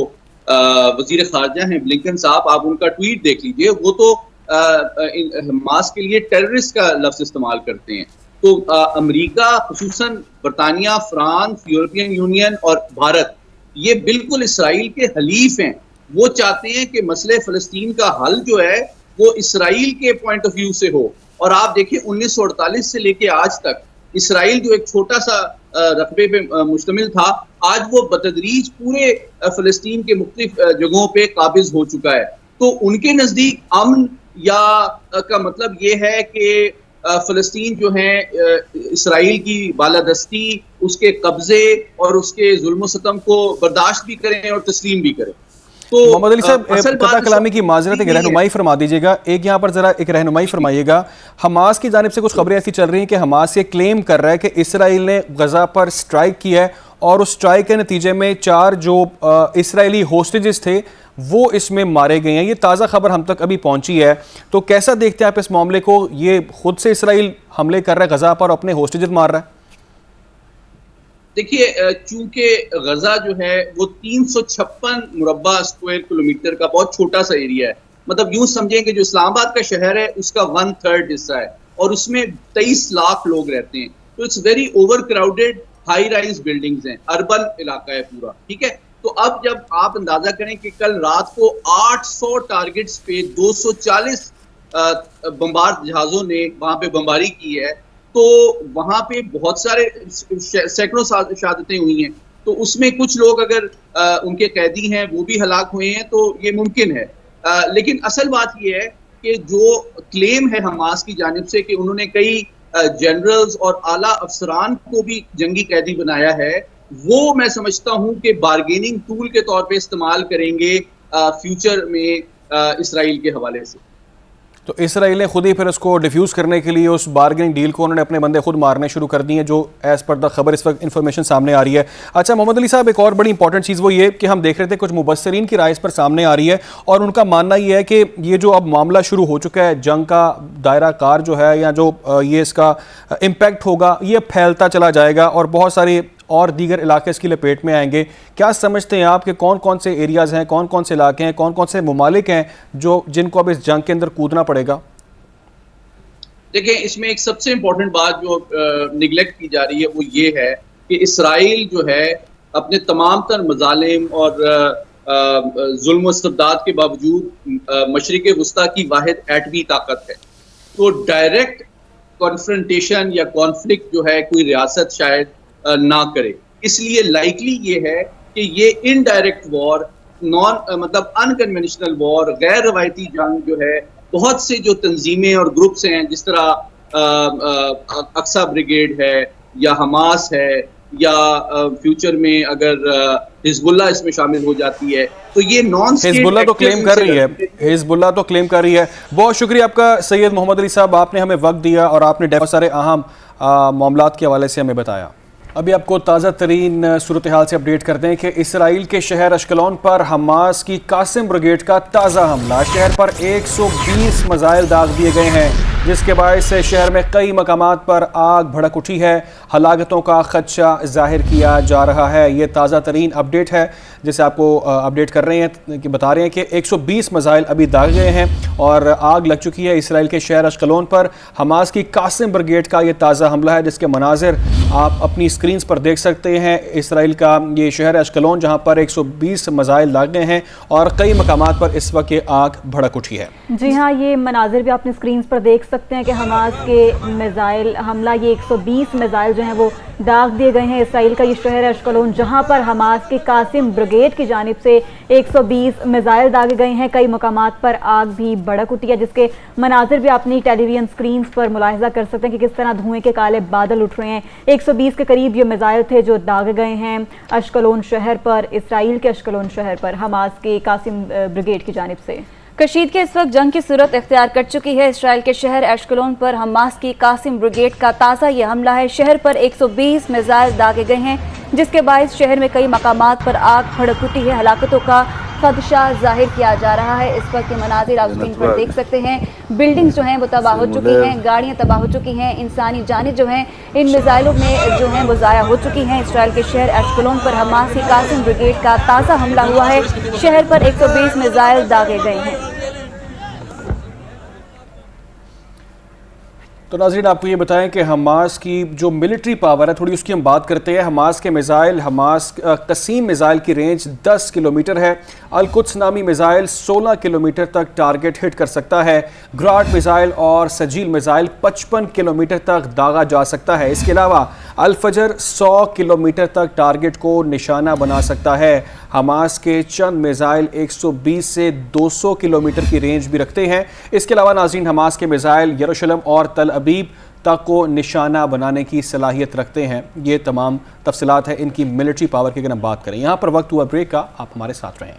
वजीर खारजा हैं ब्लिंकन साहब, आप उनका ट्वीट देख लीजिए, वो तो हमास के लिए टेररिस्ट का लफ्ज इस्तेमाल करते हैं। तो अमेरिका, खुसूसन बरतानिया, फ्रांस, यूरोपियन यूनियन और भारत, ये बिल्कुल इसराइल के हलीफ हैं। वो चाहते हैं कि मसले फ़लस्तीन का हल जो है वो इसराइल के पॉइंट ऑफ व्यू से हो। और आप देखिए 1948 से लेके आज तक इसराइल जो एक छोटा सा रकबे पे मुश्तमिल था, आज वो बतदरीज पूरे फ़लस्तीन के मुख्तलिफ जगहों पे काबिज हो चुका है। तो उनके नज़दीक अमन या का मतलब ये है कि फ़लस्तीन जो है इसराइल की बालादस्ती, उसके कब्जे और उसके जुल्म सतम को बर्दाश्त भी करें और तस्लीम भी करें। तो
मोहम्मद अली साहब, कता कलामी की माजरत, एक रहनुमाई फरमा दीजिएगा, एक यहाँ पर जरा एक रहनुमाई फरमाइएगा। हमास की जानिब से कुछ खबरें ऐसी चल रही हैं कि हमास ये क्लेम कर रहा है कि इसराइल ने गजा पर स्ट्राइक की है और उस स्ट्राइक के नतीजे में 4 जो इसराइली होस्टेजेस थे वो इसमें मारे गए हैं। ये ताज़ा खबर हम तक अभी पहुंची है, तो कैसा देखते हैं आप इस मामले को? ये खुद से इसराइल हमले कर रहा है गजा पर, अपने होस्टेजेस मार रहा है?
देखिए, चूंकि गजा जो है वो 356 मुरब्बा स्क्वायर किलोमीटर का बहुत छोटा सा एरिया है, मतलब यूं समझें कि जो इस्लामाबाद का शहर है उसका 1/3 हिस्सा है, और उसमें 23 लाख लोग रहते हैं। तो it's very over crowded, high rise buildings हैं, अर्बन इलाका है पूरा, ठीक है। तो अब जब आप अंदाजा करें कि कल रात को 800 टारगेट्स पे 240 बमबार जहाजों ने वहां पे बमबारी की है, तो वहां पे बहुत सारे सैकड़ों शहादतें हुई हैं। तो उसमें कुछ लोग अगर उनके कैदी हैं वो भी हलाक हुए हैं, तो ये मुमकिन है। लेकिन असल बात यह है कि जो क्लेम है हमास की जानिब से कि उन्होंने कई जनरल्स और आला अफसरान को भी जंगी कैदी बनाया है, वो मैं समझता हूं कि बार्गेनिंग टूल के तौर पे इस्तेमाल करेंगे फ्यूचर में इसराइल के हवाले से।
तो इसराइल ने खुद ही फिर उसको डिफ्यूज़ करने के लिए उस बार्गेनिंग डील को उन्होंने अपने बंदे खुद मारने शुरू कर दिए, जो एज़ पर द खबर इस वक्त इन्फॉर्मेशन सामने आ रही है। अच्छा मोहम्मद अली साहब, एक और बड़ी इंपॉर्टेंट चीज़ वो ये कि हम देख रहे थे कुछ मुबस्सरीन की राय इस पर सामने आ रही है और उनका मानना ये है कि ये जो अब मामला शुरू हो चुका है, जंग का दायरा कार जो है या जो ये इसका इम्पैक्ट होगा ये फैलता चला जाएगा और बहुत सारी और दीगर इलाके इसकी लपेट में आएंगे। क्या समझते हैं आप कि कौन कौन से एरियाज़ हैं, कौन कौन से इलाके हैं, कौन कौन से ममालिक हैं जिनको अब इस जंग के अंदर कूदना पड़ेगा?
देखिए, इसमें एक सबसे इम्पोर्टेंट बात जो निगलेक्ट की जा रही है वो ये है कि इसराइल जो है अपने तमाम तर मजालिम और जुल्म व इस्तबदाद के बावजूद मशरिक़ वुस्ता की वाहिद एटमी ताकत है। तो डायरेक्ट कॉन्फ्रंटेशन या कॉन्फ्लिक्ट जो है कोई रियासत शायद ना करे, इसलिए लाइकली ये है कि ये इनडायरेक्ट वॉर, मतलब अनकन्वेंशनल वॉर, गैर रवायती जंग जो है, बहुत से जो तंजीमें और ग्रुप्स हैं जिस तरह अक्सा ब्रिगेड है या हमास है या फ्यूचर में अगर हिजबुल्लाह इसमें शामिल हो जाती है तो ये नॉन
हिजबुल्लाह तो क्लेम कर रही है, हिजबुल्लाह तो क्लेम कर रही है। बहुत शुक्रिया आपका सैयद मोहम्मद अली साहब, आपने हमें वक्त दिया और आपने बहुत सारे अहम मामलात के हवाले से हमें बताया। अभी आपको ताज़ा तरीन सूरत हाल से अपडेट करते हैं कि इसराइल के शहर अश्कलोन पर हमास की कासिम ब्रिगेड का ताज़ा हमला। शहर पर 120 मिसाइल दाग दिए गए हैं, जिसके बायस से शहर में कई मकामात पर आग भड़क उठी है। हलाकतों का खदशा जाहिर किया जा रहा है। ये ताज़ा तरीन अपडेट है जिसे आपको अपडेट कर रहे हैं कि बता रहे हैं कि 120 मिसाइल अभी दागे गए हैं और आग लग चुकी है इसराइल के शहर अश्कलोन पर। हमास की कासिम ब्रिगेड का ये ताज़ा हमला है जिसके मनाजिर आप अपनी स्क्रीन्स पर देख सकते हैं। इसराइल का ये शहर अश्कलोन जहां पर 120 मिसाइल दागे हैं और कई मकामात पर इस वक्त ये आग भड़क उठी है।
जी हाँ, ये मनाजिर भी आपने स्क्रीन्स पर देख सकते हैं कि हमास के मिसाइल हमला, ये 120 मिसाइल जो हैं वो दाग दिए गए हैं। इसराइल का ये शहर अश्कलोन जहां पर हमास की कासिम ब्रिगेड की जानिब से 120 मिसाइल दागे गए हैं। कई मकामात पर आग भी भड़क उठी है जिसके मनाजिर भी अपनी टेलीविजन स्क्रीन्स पर मुलाहिजा कर सकते हैं कि किस तरह धुएं के काले बादल उठ रहे हैं। 120 के करीब ये मिसाइल थे जो दागे गए हैं अश्कलोन शहर पर, इसराइल के अश्कलोन शहर पर हमास के कासिम ब्रिगेड की जानिब से।
कशीदगी इस वक्त जंग की सूरत इख्तियार कर चुकी है। इसराइल के शहर अश्कलोन पर हमास की कासिम ब्रिगेड का ताज़ा ये हमला है। शहर पर 120 मिसाइल दागे गए हैं जिसके बायस शहर में कई मकामात पर आग भड़क उठी है। हलाकतों का खदशा जाहिर किया जा रहा है। इस वक्त के मनाजिर आप स्क्रीन पर देख सकते हैं। बिल्डिंग्स जो हैं वो तबाह हो चुकी हैं, गाड़ियां तबाह हो चुकी हैं, इंसानी जानें जो हैं इन मिसाइलों में जो हैं वो ज़ाया हो चुकी हैं। इसराइल के शहर अश्कलोन पर हमास की कासिम ब्रिगेड का ताज़ा हमला हुआ है। शहर पर 120 मिसाइल दागे गए हैं।
तो नाज़रीन आपको ये बताएं कि हमास की जो मिलिट्री पावर है थोड़ी उसकी हम बात करते हैं। हमास के मिसाइल, हमास कसीम मिसाइल की रेंज 10 किलोमीटर है। अल-कुद्स नामी मिसाइल 16 किलोमीटर तक टारगेट हिट कर सकता है। ग्राड मिसाइल और सजील मिसाइल 55 किलोमीटर तक दागा जा सकता है। इसके अलावा अल-फजर 100 किलोमीटर तक टारगेट को निशाना बना सकता है। हमास के चंद मिसाइल 120 से 200 किलोमीटर की रेंज भी रखते हैं। इसके अलावा नाज़रीन हमास के मिसाइल यरूशलेम और तल अबीब तक को निशाना बनाने की सलाहियत रखते हैं। ये तमाम तफसीलात है इनकी मिलिट्री पावर की अगर हम बात करें। यहाँ पर वक्त हुआ ब्रेक का, आप हमारे साथ रहें।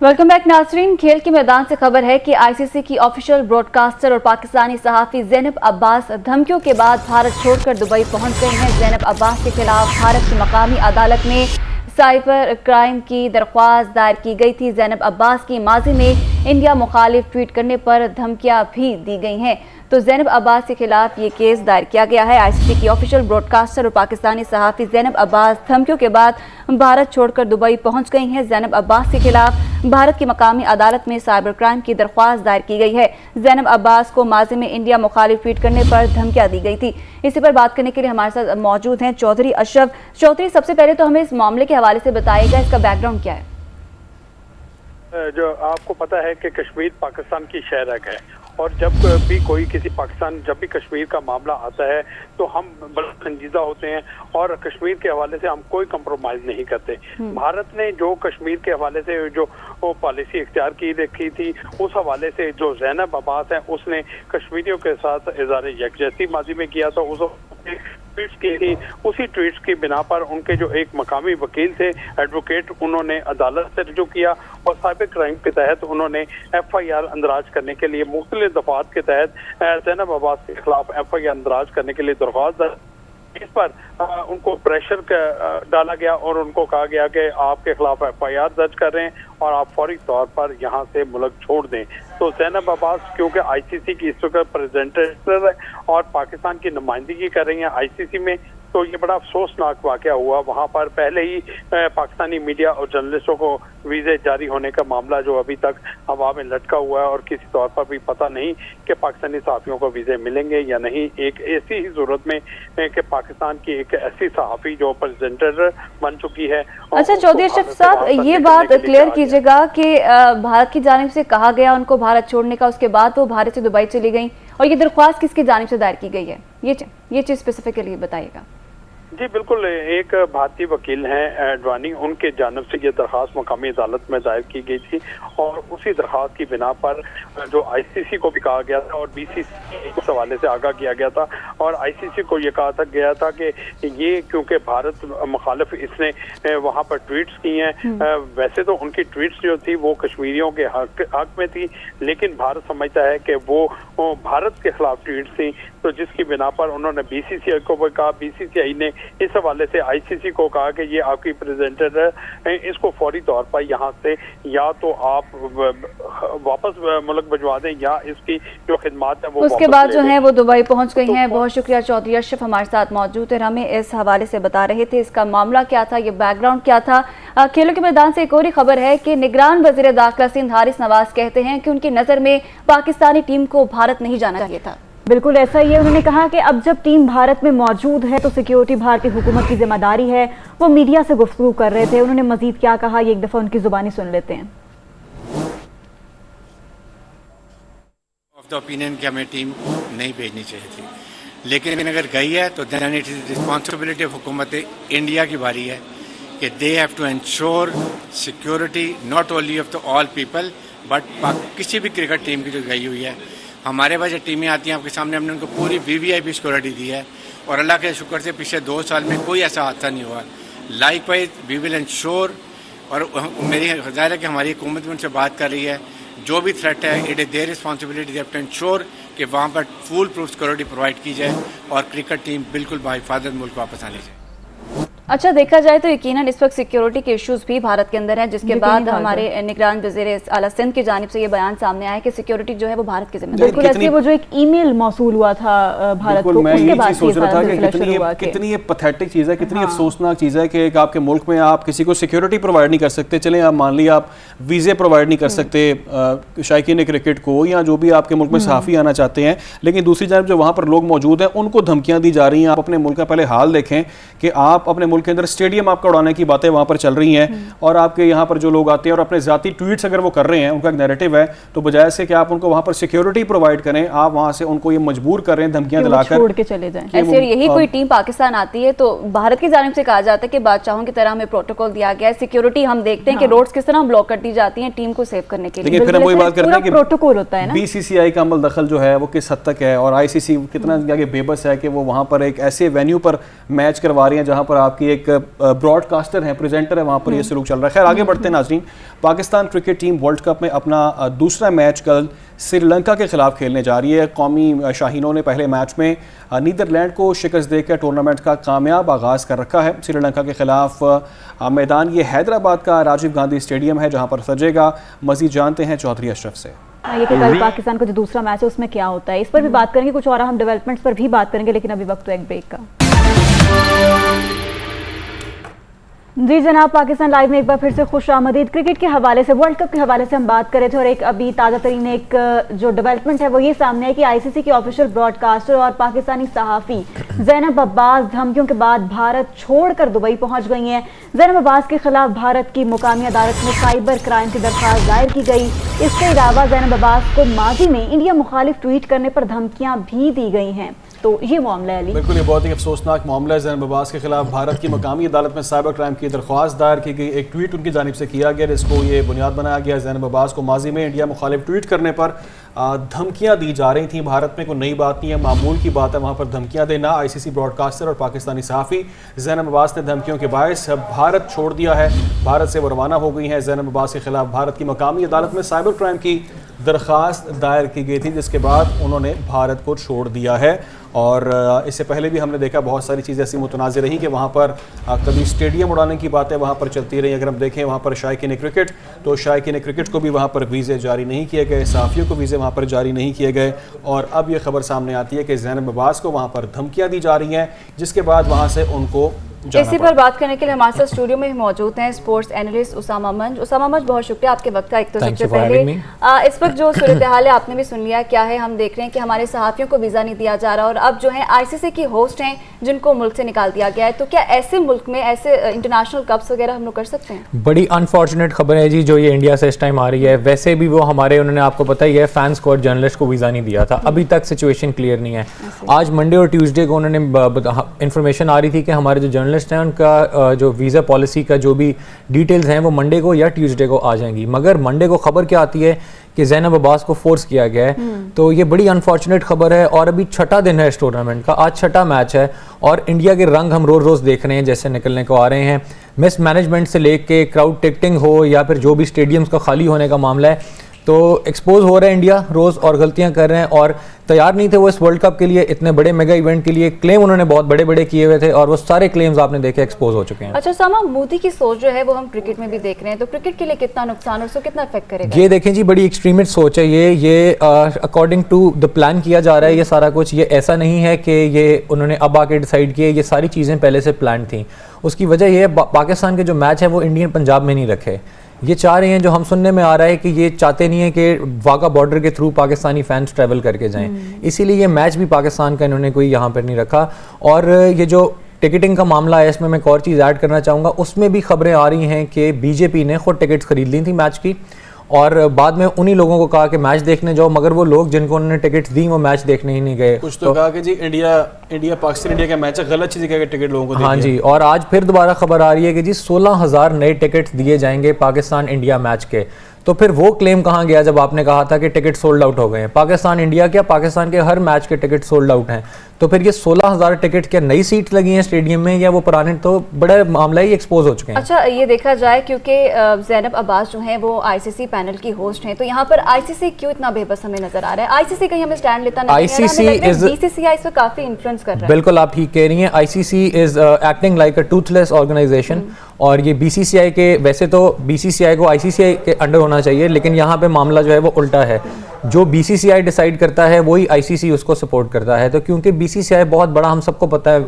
वेलकम बैक नाज़रीन। खेल के मैदान से खबर है कि आईसीसी की ऑफिशियल ब्रॉडकास्टर और पाकिस्तानी सहाफ़ी ज़ैनब अब्बास धमकियों के बाद भारत छोड़कर दुबई पहुंच गई हैं। ज़ैनब अब्बास के खिलाफ भारत की मकामी अदालत में साइबर क्राइम की दरख्वास्त दायर की गई थी। ज़ैनब अब्बास की माजी में इंडिया मुखालिफ ट्वीट करने पर धमकियां भी दी गई हैं। तो ज़ैनब अब्बास के खिलाफ ये केस दायर किया गया है। आईसीसी की ऑफिशियल ब्रॉडकास्टर और पाकिस्तानी सहाफ़ी ज़ैनब अब्बास धमकियों के बाद भारत छोड़कर दुबई पहुंच गई हैं। ज़ैनब अब्बास के खिलाफ भारत की मकामी अदालत में साइबर क्राइम की दरख्वास्त दायर की गई है। ज़ैनब अब्बास को माजी में इंडिया मुखालिफ ट्वीट करने पर धमकियां दी गई थी। इसी पर बात करने के लिए हमारे साथ मौजूद हैं चौधरी अशरफ। चौधरी, सबसे पहले तो हमें इस मामले के हवाले से बताइएगा, इसका बैकग्राउंड क्या है?
जो आपको पता है कि कश्मीर पाकिस्तान की शहरक है और जब भी कोई किसी पाकिस्तान जब भी कश्मीर का मामला आता है तो हम बड़े संजीदा होते हैं और कश्मीर के हवाले से हम कोई कंप्रोमाइज नहीं करते। भारत ने जो कश्मीर के हवाले से जो पॉलिसी इख्तियार की रखी थी, उस हवाले से जो ज़ैनब अब्बास है उसने कश्मीरियों के साथ इज़हार यकजहती माजी में किया था, उस ट्वीट्स की थी। उसी ट्वीट्स की बिना पर उनके जो एक मकामी वकील थे, एडवोकेट, उन्होंने अदालत से रुजू किया और साइबर क्राइम के तहत उन्होंने FIR अंदराज करने के लिए मुख्तलिफ दफात के तहत ज़ैनब अब्बास के खिलाफ FIR अंदराज करने के लिए दरख्वास्त। इस पर उनको प्रेशर डाला गया और उनको कहा गया कि आपके खिलाफ FIR दर्ज कर रहे हैं और आप फौरी तौर पर यहाँ से मुल्क छोड़ दें। तो ज़ैनब अब्बास क्योंकि ICC की इस वक्त प्रेजेंटर है और पाकिस्तान की नुमाइंदगी कर रही हैं ICC में, तो ये बड़ा अफसोसनाक वाक़या हुआ। वहाँ पर पहले ही पाकिस्तानी मीडिया और जर्नलिस्टों को वीज़े जारी होने का मामला जो अभी तक हवा में लटका हुआ है और किसी तौर पर भी पता नहीं कि पाकिस्तानी सहाफ़ियों को वीज़े मिलेंगे या नहीं। एक ऐसी ही सूरत में कि पाकिस्तान की एक ऐसी सहाफ़ी जो प्रेजेंटर बन चुकी है।
अच्छा चौधरी अशरफ साहब, ये बात क्लियर कीजिएगा कि भारत की जानिब से कहा गया उनको भारत छोड़ने का, उसके बाद वो भारत से दुबई चली गई और ये दरख्वास्त किसकी जानिब से दायर की गई है, ये चीज़ स्पेसिफिकली बताइएगा।
जी बिल्कुल, एक भारतीय वकील हैं अडवाणी, उनके जानब से ये दरख्वास्त मकामी अदालत में दायर की गई थी और उसी दरख्वास्त की बिना पर जो ICC को भी कहा गया था और BCC इस हवाले से आगाह किया गया था और ICC को ये कहा गया था कि ये क्योंकि भारत मुखालिफ इसने वहाँ पर ट्वीट्स की हैं, वैसे तो उनकी ट्वीट्स जो थी वो कश्मीरियों के हक में थी, लेकिन भारत समझता है कि वो भारत के खिलाफ ट्वीट्स थी, तो जिसकी बिना पर उन्होंने BCCI को भी कहा। BCCI ने इस हवाले से ICC को कहा कि ये आपकी प्रेजेंटर है, इसको फौरी तौर पर यहाँ से या तो आप वापस मुल्क भिजवा दें या इसकी जो खिदमात है वो
उसके बाद जो है वो दुबई पहुंच गई हैं। बहुत शुक्रिया चौधरी अशरफ हमारे साथ मौजूद है, हमें इस हवाले से बता रहे थे इसका मामला क्या था, ये बैकग्राउंड क्या था। खेलों के मैदान से एक और खबर है कि निगरान वज़ीर दाखिला सिंध हारिस नवाज कहते हैं कि उनकी नज़र में पाकिस्तानी टीम को भारत नहीं जाना चाहिए था।
बिल्कुल ऐसा ही है। उन्होंने कहा कि अब जब टीम भारत में मौजूद है तो सिक्योरिटी भारतीय हुकूमत की जिम्मेदारी है। वो मीडिया से गुफ्तगू कर रहे थे, उन्होंने मजीद क्या कहा ये एक दफ़ा उनकी ज़ुबानी सुन लेते हैं।
ऑफ द ओपिनियन कि हमें टीम नहीं भेजनी चाहिए थी, लेकिन अगर गई है तो then it is responsibility of हुकूमत इंडिया की बारी है कि they have to ensure security not only of the all people but किसी भी क्रिकेट टीम की जो गई हुई है। हमारे पास जो टीमें आती हैं आपके सामने हमने उनको पूरी VVIP सिक्योरिटी दी है और अल्लाह के शुक्र से पिछले 2 साल में कोई ऐसा हादसा नहीं हुआ। लाइकवाइज वी विल इंश्योर, और मेरी ज़ाहिर है कि हमारी हुकूमत भी उनसे बात कर रही है, जो भी थ्रेट है it is their responsibility they have to ensure कि वहाँ पर फुल प्रूफ सिक्योरिटी प्रोवाइड की जाए और क्रिकेट टीम बिल्कुल बाहिफाजत मुल्क वापस आनी चाहिए।
अच्छा, देखा जाए तो यकीनन इस वक्त सिक्योरिटी के इश्यूज भी भारत के अंदर हैं, जिसके बाद हमारे निगरान वज़ीर आला सिंध की जानिब से ये बयान सामने आया कि सिक्योरिटी जो है वो भारत की जिम्मेदारी।
बिल्कुल ऐसे वो जो एक ईमेल मौसूल हुआ था भारत को, उसके बाद
सोच रहा था कि कितनी ये पैथेटिक चीज़ है, कितनी अफसोसनाक चीज़ है कि आपके मुल्क में आप किसी को सिक्योरिटी प्रोवाइड नहीं कर सकते। चलें आप मान लिया आप वीज़े प्रोवाइड नहीं कर सकते शायकीन क्रिकेट को या जो भी आपके मुल्क में सहाफ़ी आना चाहते हैं, लेकिन दूसरी जानब जो वहाँ पर लोग मौजूद हैं उनको धमकियाँ दी जा रही हैं। आप अपने मुल्क का पहले हाल देखें कि आप अपने मुल्क के अंदर स्टेडियम आपका उड़ाने की बातें वहाँ पर चल रही हैं और आपके यहाँ पर जो लोग आते हैं और अपने ज़ाती ट्वीट्स अगर वो कर रहे हैं, उनका एक नैरेटिव है, तो बजाय से कि आप उनको वहाँ पर सिक्योरिटी प्रोवाइड करें, आप वहाँ से उनको ये मजबूर कर रहे हैं धमकियाँ दिलाकर
छोड़ के चले जाएं।
ऐसे यही कोई टीम पाकिस्तान आती है तो भारत की जानिब से कहा जाता है कि बादशाहों की तरह हमें प्रोटोकॉल दिया गया है, सिक्योरिटी हम देखते हैं कि रोड्स किस तरह ब्लॉक कर दी जाती हैं टीम को सेव करने के लिए।
लेकिन फिर हम वही बात करते हैं कि
प्रोटोकॉल होता है ना,
BCCI का अमल दखल जो है वो किस हद तक है और ICC कितना बेबस है कि वो वहाँ पर एक ऐसे वेन्यू पर मैच करवा रही हैं जहाँ पर आपकी एक ब्रॉडकास्टर है, प्रेजेंटर है, वहाँ पर ये सलूक चल रहा है। खैर आगे बढ़ते हैं नाजरीन। Pakistan cricket team world cup में अपना दूसरा मैच कल श्रीलंका के खिलाफ खेलने जा रही है। कौमी शाहीनों ने पहले मैच में नीदरलैंड को शिकस्त देकर टूर्नामेंट का कामयाब आगाज़ कर रखा है। श्रीलंका के खिलाफ मैदान ये हैदराबाद का राजीव गांधी स्टेडियम है जहाँ पर सजेगा। मज़ीद जानते हैं चौधरी अशरफ से।
ये कि कल पाकिस्तान का जो दूसरा मैच है उसमें क्या होता है, इस पर भी बात करेंगे, कुछ और हम डेवलपमेंट्स पर भी बात करेंगे, लेकिन अभी वक्त तो एक ब्रेक का। जी जनाब, पाकिस्तान लाइव में एक बार फिर से खुश आमदीद। क्रिकेट के हवाले से, वर्ल्ड कप के हवाले से हम बात करें थे और एक अभी ताज़ा तरीन एक जो डेवलपमेंट है वो ये सामने है कि आईसीसी की ऑफिशियल ब्रॉडकास्टर और पाकिस्तानी सहाफ़ी ज़ैनब अब्बास धमकियों के बाद भारत छोड़कर दुबई पहुंच गई हैं। ज़ैनब अब्बास के खिलाफ भारत की मुकामी अदालत में साइबर क्राइम की दरख्वास्त दायर की गई। इसके अलावा ज़ैनब अब्बास को माजी में इंडिया मुखालिफ ट्वीट करने पर धमकियाँ भी दी गई हैं। तो ये मामला है।
बिल्कुल, ये बहुत ही अफसोसनाक मामला है। ज़ैनब अब्बास के खिलाफ भारत की मकामी अदालत में साइबर क्राइम की दरख्वास्त दायर की गई। एक ट्वीट उनकी जानिब से किया गया जिसको ये बुनियाद बनाया गया। ज़ैनब अब्बास को माजी में इंडिया मुखालिफ ट्वीट करने पर धमकियां दी जा रही थी। भारत में कोई नई बात नहीं है, मामूल की बात है वहाँ पर धमकियां देना। आईसीसी ब्रॉडकास्टर और पाकिस्तानी सहाफ़ी ज़ैनब अब्बास ने धमकियों के बायस भारत छोड़ दिया है। भारत से वो रवाना हो गई हैं। ज़ैनब अब्बास के खिलाफ भारत की मकामी अदालत में साइबर क्राइम की दरख्वास्त दायर की गई थी जिसके बाद उन्होंने भारत को छोड़ दिया है। और इससे पहले भी हमने देखा बहुत सारी चीज़ें ऐसी मुतनाज़ रही कि वहाँ पर कभी स्टेडियम उड़ाने की बातें वहाँ पर चलती रही। अगर हम देखें वहाँ पर शायकीन क्रिकेट, तो शायकीन क्रिकेट को भी वहाँ पर वीज़े जारी नहीं किए गए, सहाफ़ियों को वीज़े वहाँ पर जारी नहीं किए गए। और अब ये खबर सामने आती है कि ज़ैनब अब्बास को वहाँ पर धमकियाँ दी जा रही हैं जिसके बाद वहाँ से उनको
इसी पर बात करने के लिए हमारे साथ स्टूडियो में मौजूद हैं स्पोर्ट्स एनालिस्ट उसामा मंज। उसामा मंज, बहुत शुक्रिया आपके वक्त का। एक तो सबसे पहले इस वक्त जो सूरत हाल है आपने भी सुन लिया क्या है। हम देख रहे हैं कि हमारे सहाफ़ियों को वीज़ा नहीं दिया जा रहा और अब जो है आईसीसी की होस्ट हैं जिनको मुल्क से निकाल दिया गया है। तो क्या ऐसे मुल्क में ऐसे इंटरनेशनल कप्स वगैरह हम लोग कर सकते हैं?
बड़ी अनफॉर्चुनेट खबर है जी जो ये इंडिया से इस टाइम आ रही है। वैसे भी वो हमारे, उन्होंने आपको पता ही है, फैंस को और जर्नलिस्ट को वीज़ा नहीं दिया था। अभी तक सिचुएशन क्लियर नहीं है। आज मंडे और ट्यूसडे को उन्होंने इन्फॉर्मेशन आ रही थी कि हमारे जो जर्नलिस्ट हैं उनका जो वीज़ा पॉलिसी का जो भी डिटेल्स हैं वो मंडे को या ट्यूसडे को आ जाएंगी। मगर मंडे को खबर क्या आती है कि ज़ैनब अब्बास को फोर्स किया गया है। तो ये बड़ी अनफॉर्चुनेट खबर है। और अभी छठा दिन है इस टूर्नामेंट का, आज छठा मैच है और इंडिया के रंग हम रोज़ रोज़ देख रहे हैं जैसे निकलने को आ रहे हैं। मिस मैनेजमेंट से लेके क्राउड टिकटिंग हो या फिर जो भी स्टेडियम्स का खाली होने का मामला है, तो एक्सपोज हो रहा है इंडिया रोज़ और गलतियां कर रहे हैं। और तैयार नहीं थे वो इस वर्ल्ड कप के लिए, इतने बड़े मेगा इवेंट के लिए। क्लेम उन्होंने बहुत बड़े बड़े किए हुए थे और वो सारे क्लेम्स आपने देखे एक्सपोज हो चुके हैं।
अच्छा सामा, मोदी की सोच जो है वो हम क्रिकेट में भी देख रहे हैं, तो क्रिकेट के लिए कितना नुकसान और उसको कितना इफेक्ट करेगा?
ये देखें जी, बड़ी एक्सट्रीमिस्ट सोच है ये अकॉर्डिंग टू द प्लान किया जा रहा है ये सारा कुछ। ये ऐसा नहीं है कि ये उन्होंने अब आके डिसाइड किया, ये सारी चीज़ें पहले से प्लान थी। उसकी वजह ये है पाकिस्तान के जो मैच है वो इंडियन पंजाब में नहीं रखे। ये चाह रहे हैं, जो हम सुनने में आ रहा है कि ये चाहते नहीं है कि वाघा बॉर्डर के थ्रू पाकिस्तानी फैंस ट्रैवल करके जाएं। इसीलिए ये मैच भी पाकिस्तान का इन्होंने कोई यहाँ पर नहीं रखा। और ये जो टिकटिंग का मामला है इसमें मैं एक और चीज़ ऐड करना चाहूँगा। उसमें भी खबरें आ रही हैं कि बीजेपी ने खुद टिकट्स खरीद ली थी मैच की और बाद में उन्हीं लोगों को कहा कि मैच देखने जाओ, मगर वो लोग जिनको उन्होंने टिकट्स दी वो मैच देखने ही नहीं गए।
कुछ तो कहा कि जी इंडिया पाकिस्तान इंडिया का मैच है, गलत चीज़ का टिकट लोगों को।
हाँ जी, और आज फिर दोबारा खबर आ रही है कि जी 16,000 नए टिकट्स दिए जाएंगे पाकिस्तान इंडिया मैच के। तो फिर वो क्लेम कहाँ गया जब आपने कहा था कि टिकट सोल्ड आउट हो गए हैं? पाकिस्तान इंडिया क्या, पाकिस्तान के हर मैच के टिकट सोल्ड आउट हैं। तो फिर ये 16,000 टिकट क्या नई सीट लगी हैं स्टेडियम में या वो पुराने? तो बड़ा मामला ही एक्सपोज हो चुके हैं।
अच्छा, ये देखा जाए क्योंकि ज़ैनब अब्बास जो हैं वो आईसीसी पैनल की होस्ट हैं, तो यहाँ पर आईसीसी क्यों इतना बेबस हमें नजर आ रहा है? आईसीसी कहीं हमें स्टैंड लेता नहीं है, बीसीसीआई इस पर काफी इन्फ्लुएंस कर रहा है।
बिल्कुल आप ठीक कह रही हैं। ICC is acting like a toothless organization और ये बीसीसीआई के, वैसे तो बीसीसीआई को आईसीसीआई के अंडर होना चाहिए, लेकिन यहाँ पे मामला जो है वो उल्टा है। जो बीसीसीआई डिसाइड करता है वही आईसीसी उसको सपोर्ट करता है। तो क्योंकि बीसीसीआई बहुत बड़ा, हम सबको पता है,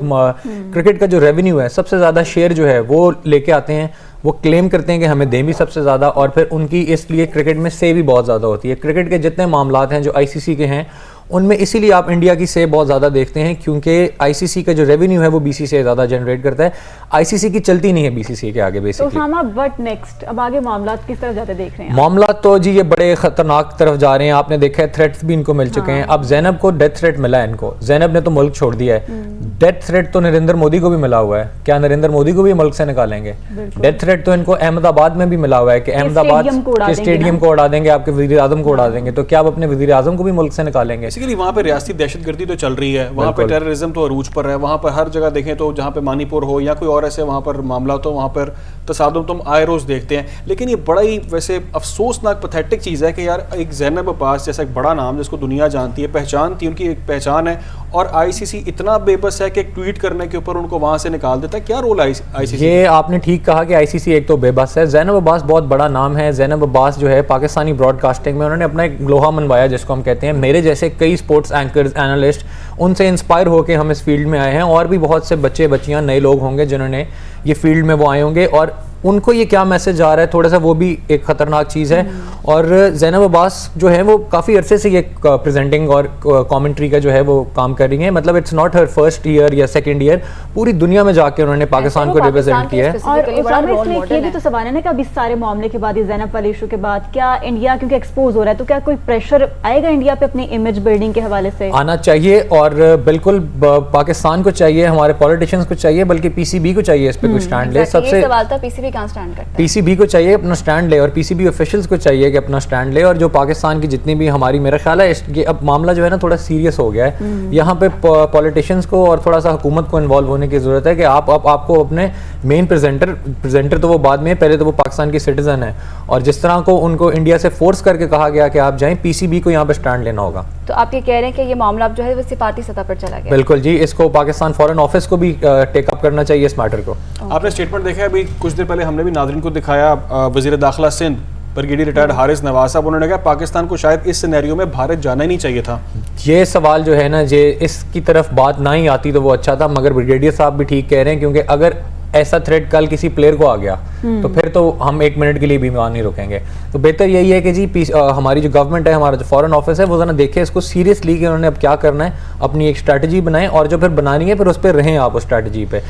क्रिकेट का जो रेवेन्यू है सबसे ज़्यादा शेयर जो है वो लेके आते हैं। वो क्लेम करते हैं कि हमें दें भी सबसे ज़्यादा, और फिर उनकी इसलिए क्रिकेट में से भी बहुत ज़्यादा होती है। क्रिकेट के जितने मामलात हैं जो आईसीसी के हैं उनमें इसीलिए आप इंडिया की से बहुत ज़्यादा देखते हैं, क्योंकि आईसीसी का जो रेवेन्यू है वो बीसीसीआई ज़्यादा जनरेट करता है। आईसीसी की चलती नहीं है बीसीसीआई के आगे बेसिकली।
तो सामा, बट नेक्स्ट अब आगे मामला किस तरफ जाते देख रहे हैं?
मामला तो जी ये बड़े खतरनाक तरफ जा रहे हैं। आपने देखा है थ्रेट्स भी इनको मिल चुके हैं। अब जैनब को डेथ थ्रेट मिला है इनको। जैनब ने तो मुल्क छोड़ दिया है। डेथ थ्रेट तो नरेंद्र मोदी को भी मिला हुआ है। क्या नरेंद्र मोदी को भी मुल्क से निकालेंगे? डेथ थ्रेट तो इनको अहमदाबाद में भी मिला हुआ है कि अहमदाबाद के स्टेडियम को उड़ा देंगे, आपके वज़ीर आज़म को उड़ा देंगे। तो क्या आप अपने वज़ीर आज़म को भी मुल्क से निकालेंगे?
बेसिकली वहाँ पे रियासती दहशतगर्दी तो चल रही है, वहाँ पे टेररिज्म तो अरूज पर है। वहाँ पर हर जगह देखें तो जहाँ पे मानीपुर हो या कोई और ऐसे वहाँ पर मामला, तो वहाँ पर तसादुम तुम आए रोज़ देखते हैं। लेकिन ये बड़ा ही वैसे अफसोसनाक पैथेटिक चीज़ है कि यार एक ज़ैनब अब्बास जैसा एक बड़ा नाम जिसको दुनिया जानती है, पहचानती है, उनकी एक पहचान है, और ICC इतना बेबस है कि एक ट्वीट करने के ऊपर उनको वहाँ से निकाल देता है। क्या रोल है ICC?
ये आपने ठीक कहा कि ICC एक तो बेबस है। ज़ैनब अब्बास बहुत बड़ा नाम है। ज़ैनब अब्बास जो है पाकिस्तानी ब्रॉडकास्टिंग में उन्होंने अपना एक लोहा मनवाया जिसको हम कहते हैं। मेरे जैसे कई स्पोर्ट्स एंकर्स, एनालिस्ट उनसे इंस्पायर होकर हम इस फील्ड में आए हैं, और भी बहुत से बच्चे बच्चियाँ नए लोग होंगे जिन्होंने ये फील्ड में वो आए होंगे, और उनको ये क्या मैसेज आ रहा है थोड़ा सा वो भी एक ख़तरनाक चीज़ है। और ज़ैनब अब्बास जो है वो काफ़ी अरसे से ये प्रेजेंटिंग और कमेंट्री का जो है वो काम कर रही हैं। मतलब it's not her first year या सेकंड ईयर, पूरी दुनिया में जाके उन्होंने पाकिस्तान को रिप्रेजेंट किया है।
और ये भी तो सवाल है ना कि अब इस सारे मामले के बाद, इस ज़ैनब वाले इशू के बाद, क्या इंडिया क्योंकि एक्सपोज हो रहा है तो क्या कोई प्रेशर आएगा इंडिया पे अपनी इमेज बिल्डिंग के हवाले से?
आना चाहिए, और बिल्कुल पाकिस्तान को चाहिए, हमारे पॉलिटिशियंस को चाहिए, बल्कि PCB को चाहिए इस पे कुछ स्टैंड ले। सबसे
सवाल था PCB कहाँ स्टैंड करता है?
PCB को चाहिए अपना स्टैंड ले, और PCB ऑफिशियल्स को चाहिए कि अपना स्टैंड ले। और जो पाकिस्तान की जितनी भी हमारी, मेरा ख्याल है ये अब मामला जो है ना थोड़ा सीरियस हो गया है। यहाँ पे पॉलिटिशियंस को और थोड़ा सा हुकूमत को इन्वॉल्व होने की ज़रूरत है कि आपको अपने मेन प्रेजेंटर तो वो बाद में, पहले तो वो पाकिस्तान की सिटीज़न है, और जिस तरह को उनको इंडिया से फोर्स करके कहा गया कि आप जाएँ, PCB को यहाँ पर स्टैंड लेना होगा।
तो आप ये कह रहे हैं कि ये मामला अब जो है वो सिफारती सतह पर चला गया?
बिल्कुल जी, इसको पाकिस्तान फॉरेन ऑफिस को भी टेकअप करना चाहिए इस मैटर को।
आपने स्टेटमेंट देखा है अभी कुछ देर पहले, हमने भी नाज़रीन को दिखाया, वज़ीर दाखिला सिंध ब्रिगेडियर रिटायर्ड हारिस नवाज साहब, उन्होंने कहा पाकिस्तान को शायद इस सिनेरियो में भारत जाना ही नहीं चाहिए था।
ये सवाल जो है ना, ये इसकी तरफ बात ना ही आती तो वो अच्छा था, मगर ब्रिगेडियर साहब भी ठीक कह रहे हैं, क्योंकि अगर ऐसा थ्रेट कल किसी प्लेयर को आ गया तो फिर तो हम 1 मिनट के लिए भी वहाँ नहीं रुकेंगे। तो बेहतर यही है कि जी हमारी जो गवर्नमेंट है, हमारा जो फॉरेन ऑफिस है, वो ज़रा देखे इसको सीरियसली कि उन्होंने अब क्या करना है, अपनी एक स्ट्रैटेजी बनाएं, और जो फिर बनानी है फिर उस पर रहें आप उस स्ट्रैटेजी पे।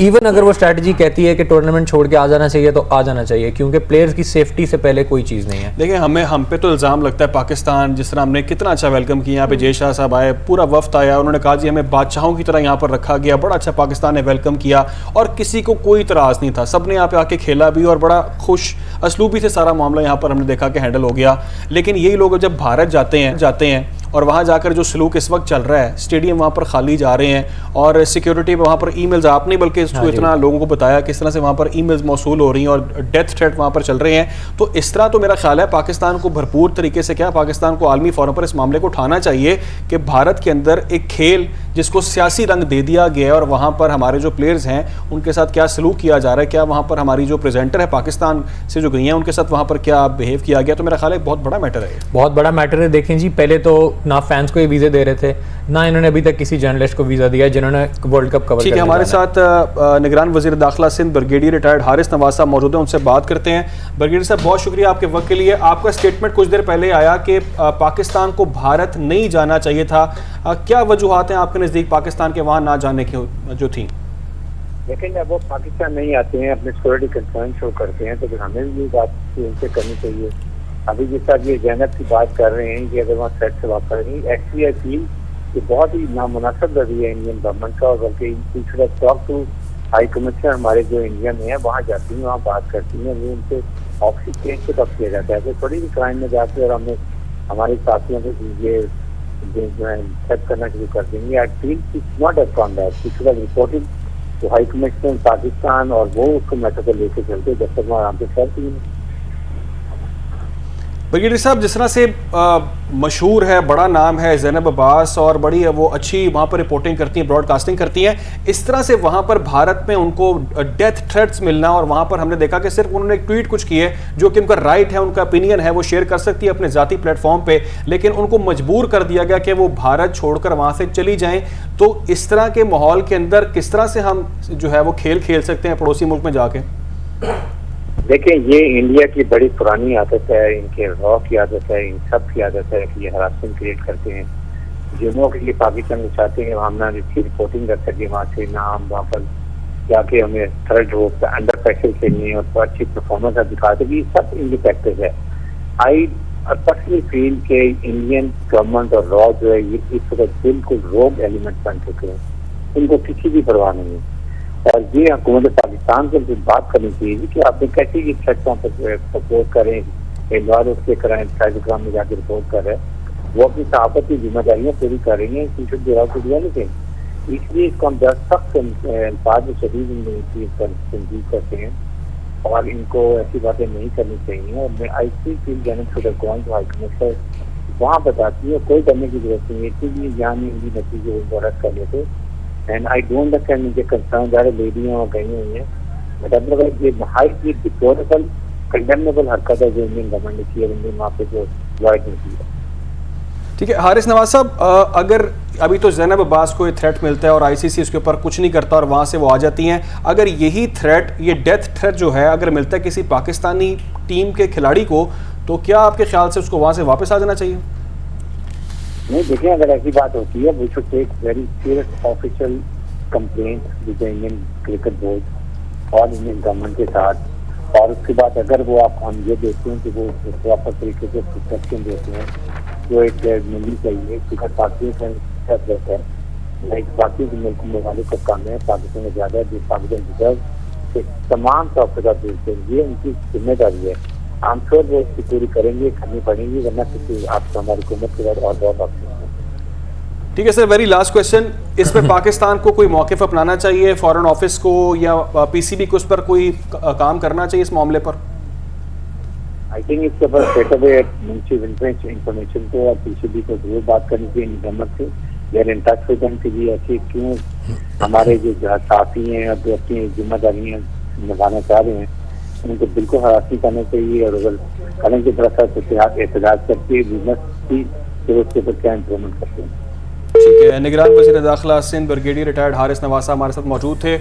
इवन अगर वो स्ट्रैटेजी कहती है कि टूर्नामेंट छोड़ के आ जाना चाहिए तो आ जाना चाहिए, क्योंकि प्लेयर्स की सेफ्टी से पहले कोई चीज़ नहीं है।
देखिए हम पे तो इल्ज़ाम लगता है पाकिस्तान, जिस तरह हमने कितना अच्छा वेलकम किया, यहाँ पे जय शाह साहब आए, पूरा वफ्द आया, उन्होंने कहा जी हमें बादशाहों की तरह यहाँ पर रखा गया, बड़ा अच्छा पाकिस्तान ने वेलकम किया, और किसी को कोई इतराज़ नहीं था, सब ने यहाँ पे आके खेला भी और बड़ा खुश असलूबी से सारा मामला यहाँ पर हमने देखा कि हैंडल हो गया। लेकिन यही लोग जब भारत जाते हैं और वहाँ जाकर जो सलूक इस वक्त चल रहा है, स्टेडियम वहाँ पर खाली जा रहे हैं, और सिक्योरिटी वहाँ पर ईमेल्स, आपने बल्कि इसको इतना लोगों को बताया किस तरह से वहाँ पर ईमेल्स मौसूल हो रही हैं और डेथ थ्रेट वहाँ पर चल रहे हैं। तो इस तरह तो मेरा ख्याल है पाकिस्तान को भरपूर तरीके से, क्या पाकिस्तान को आलमी फोरम पर इस मामले को उठाना चाहिए कि भारत के अंदर एक खेल जिसको सियासी रंग दे दिया गया है, और वहाँ पर हमारे जो प्लेयर्स हैं उनके साथ क्या सलूक किया जा रहा है, क्या वहाँ पर हमारी जो प्रेजेंटर है पाकिस्तान से जो गई हैं उनके साथ वहाँ पर क्या बिहेव किया गया, तो मेरा ख्याल है बहुत बड़ा मैटर है।
बहुत बड़ा मैटर है। देखें जी, पहले तो ना फैंस को ये वीज़े दे रहे थे, ना इन्होंने अभी तक किसी जर्नलिस्ट को वीज़ा दिया जिन्होंने वर्ल्ड कप कवर।
ठीक है, हमारे साथ निगरान वज़ीर दाखिला सिंध ब्रिगेडियर रिटायर्ड हारिस नवाज साहब मौजूद हैं, उनसे बात करते हैं। ब्रिगेडियर साहब, बहुत शुक्रिया आपके वक्त के लिए। आपका स्टेटमेंट कुछ देर पहले आया कि पाकिस्तान को भारत नहीं जाना चाहिए था, क्या वजूहात हैं आपके नज़दीक पाकिस्तान के वहाँ ना जाने की जो थी?
लेकिन जब वो पाकिस्तान नहीं आते हैं, अपने सिक्योरिटी कंसर्न शो करते हैं, तो फिर हमें भी ये बात उनसे करनी चाहिए। अभी जिस तरह ये ज़ैनब की बात कर रहे हैं कि अगर वहाँ थ्रेट से वापस नहीं, एक्चुअली आई फील कि बहुत ही नामुनासिब रवैया है इंडियन गवर्नमेंट का, और बल्कि टॉक टू हाई कमिश्नर हमारे जो इंडिया में है, वहाँ जाती हैं, वहाँ बात करती हैं, वो उनसे ऑक्सी केस पे तब किया जाता है। तो थोड़ी भी क्राइम में जाते और हमें हमारे साथियों को ये जो है थ्रेट करना शुरू कर देंगे। I feel it's not as from that, we should have reported to high commissioner Pakistan, और वो उसको मैटर को लेके चलते जब तक वहाँ पे चलती है।
ब्रिगेडियर साहब, जिस तरह से मशहूर है, बड़ा नाम है ज़ैनब अब्बास, और बड़ी है वो अच्छी वहाँ पर रिपोर्टिंग करती हैं, ब्रॉडकास्टिंग करती हैं, इस तरह से वहाँ पर भारत में उनको डेथ थ्रेट्स मिलना, और वहाँ पर हमने देखा कि सिर्फ उन्होंने एक ट्वीट कुछ किए जो कि उनका राइट है, उनका ओपिनियन है, वो शेयर कर सकती है अपने ज़ाती प्लेटफॉर्म पे, लेकिन उनको मजबूर कर दिया गया कि वो भारत छोड़कर वहाँ से चली जाएँ। तो इस तरह के माहौल के अंदर किस तरह से हम जो है वो खेल सकते हैं पड़ोसी मुल्क में जाके?
देखिए, ये इंडिया की बड़ी पुरानी आदत है, इनके रॉ की आदत है, इन सब की आदत है कि ये हरासमेंट क्रिएट करते हैं। जिनों के लिए पाकिस्तान में चाहते हैं हम ना इसकी रिपोर्टिंग कर सकें वहाँ से, ना हम वहाँ पर जाके हमें थर्ड हो अंडर प्रेशर खेलने और तो अच्छी परफॉर्मेंस दिखा सके, सब इनकी प्रैक्टिस है। आई पर्सनली फील के इंडियन गवर्नमेंट और रॉ जो है ये इस वक्त बिल्कुल रोग एलिमेंट बन चुके हैं, इनको किसी की परवाह नहीं है। और ये हुकूमत पाकिस्तान से बात करनी चाहिए कि आपने कैसे ये प्लेटफॉर्म पर सपोर्ट करें, एलवार उसके कराएं, साइबरक्राइम में जाकर रिपोर्ट कर रहे हैं, वो अपनी सहाफत की जिम्मेदारियाँ पूरी कर रही हैं, इसलिए इसको हम सख्त अल्फाज में शदीद तंजीब करते हैं और इनको ऐसी बातें नहीं करनी चाहिए। और I feel Zainab should have gone to high commissioner, वहाँ बताती है कोई करने की जरूरत नहीं है, इतनी यहाँ नहीं उनकी नतीजे उनको रद्द कर लेते। एंड आई डोंट अंडरस्टैंड उनके कंसर्न, ज़्यादा लेडियाँ वहाँ गई हुई हैं, बट अदरवाइज ये हाईली डिप्लोरेबल कंडेमनेबल हरकत है जो इंडियन गवर्नमेंट ने की है, इंडियन वहाँ पे जो लॉयड ने की है।
ठीक है हारिस नवाज साहब, अगर अभी तो ज़ैनब अब्बास को ये थ्रेट मिलता है और आईसीसी उसके ऊपर कुछ नहीं करता और वहाँ से वो आ जाती हैं, अगर यही थ्रेट, ये डेथ थ्रेट जो है अगर मिलता है किसी पाकिस्तानी टीम के खिलाड़ी को, तो क्या आपके ख्याल से उसको वहाँ से वापस आ जाना चाहिए?
नहीं, देखिए अगर ऐसी बात होती है we should take very serious official complaint with the Indian cricket board और इंडियन गवर्नमेंट के साथ। और उसके बाद अगर वो आप हम ये देखते हैं कि वो प्रॉपर तरीके से प्रोटेक्शन देते हैं जो एक मिलनी चाहिए, क्योंकि पाकिस्तान रहता है लाइक बाकी मुल्क ममालिक का काम है, पाकिस्तान में ज़्यादा है, पाकिस्तान रिजर्व तमाम तौर देते हैं, ये उनकी जिम्मेदारी है। हम श्योर वो इसकी पूरी करेंगे, करनी पड़ेगी, वरना किसी आपको हमारी हुकूमत के बाद और बहुत ऑप्शन है।
ठीक है सर, वेरी लास्ट क्वेश्चन, इस पर पाकिस्तान को कोई मौक़िफ़ अपनाना चाहिए, फॉरेन ऑफिस को या पीसीबी को, उस पर कोई काम करना चाहिए इस मामले पर?
आई थिंक इसके ऊपर स्ट्रेट अवे मिनिस्ट्री इंफॉर्मेशन को और पीसीबी को जरूर बात करनी चाहिए गवर्नमेंट से, they're in touch with them कि ये ऐसे क्यों हमारे जो साथी हैं और जो अपनी जिम्मेदारियाँ निभाना चाह रहे हैं उनको बिल्कुल हरासी करना चाहिए, और अगर करने की तरफ से एहतजाज करके फिर उसके ऊपर क्या इम्प्रूवमेंट करते हैं।
ठीक है, निगरान वज़ीर दाखिला सिंध ब्रिगेडियर रिटायर्ड हारिस नवाज साहब हमारे साथ मौजूद थे।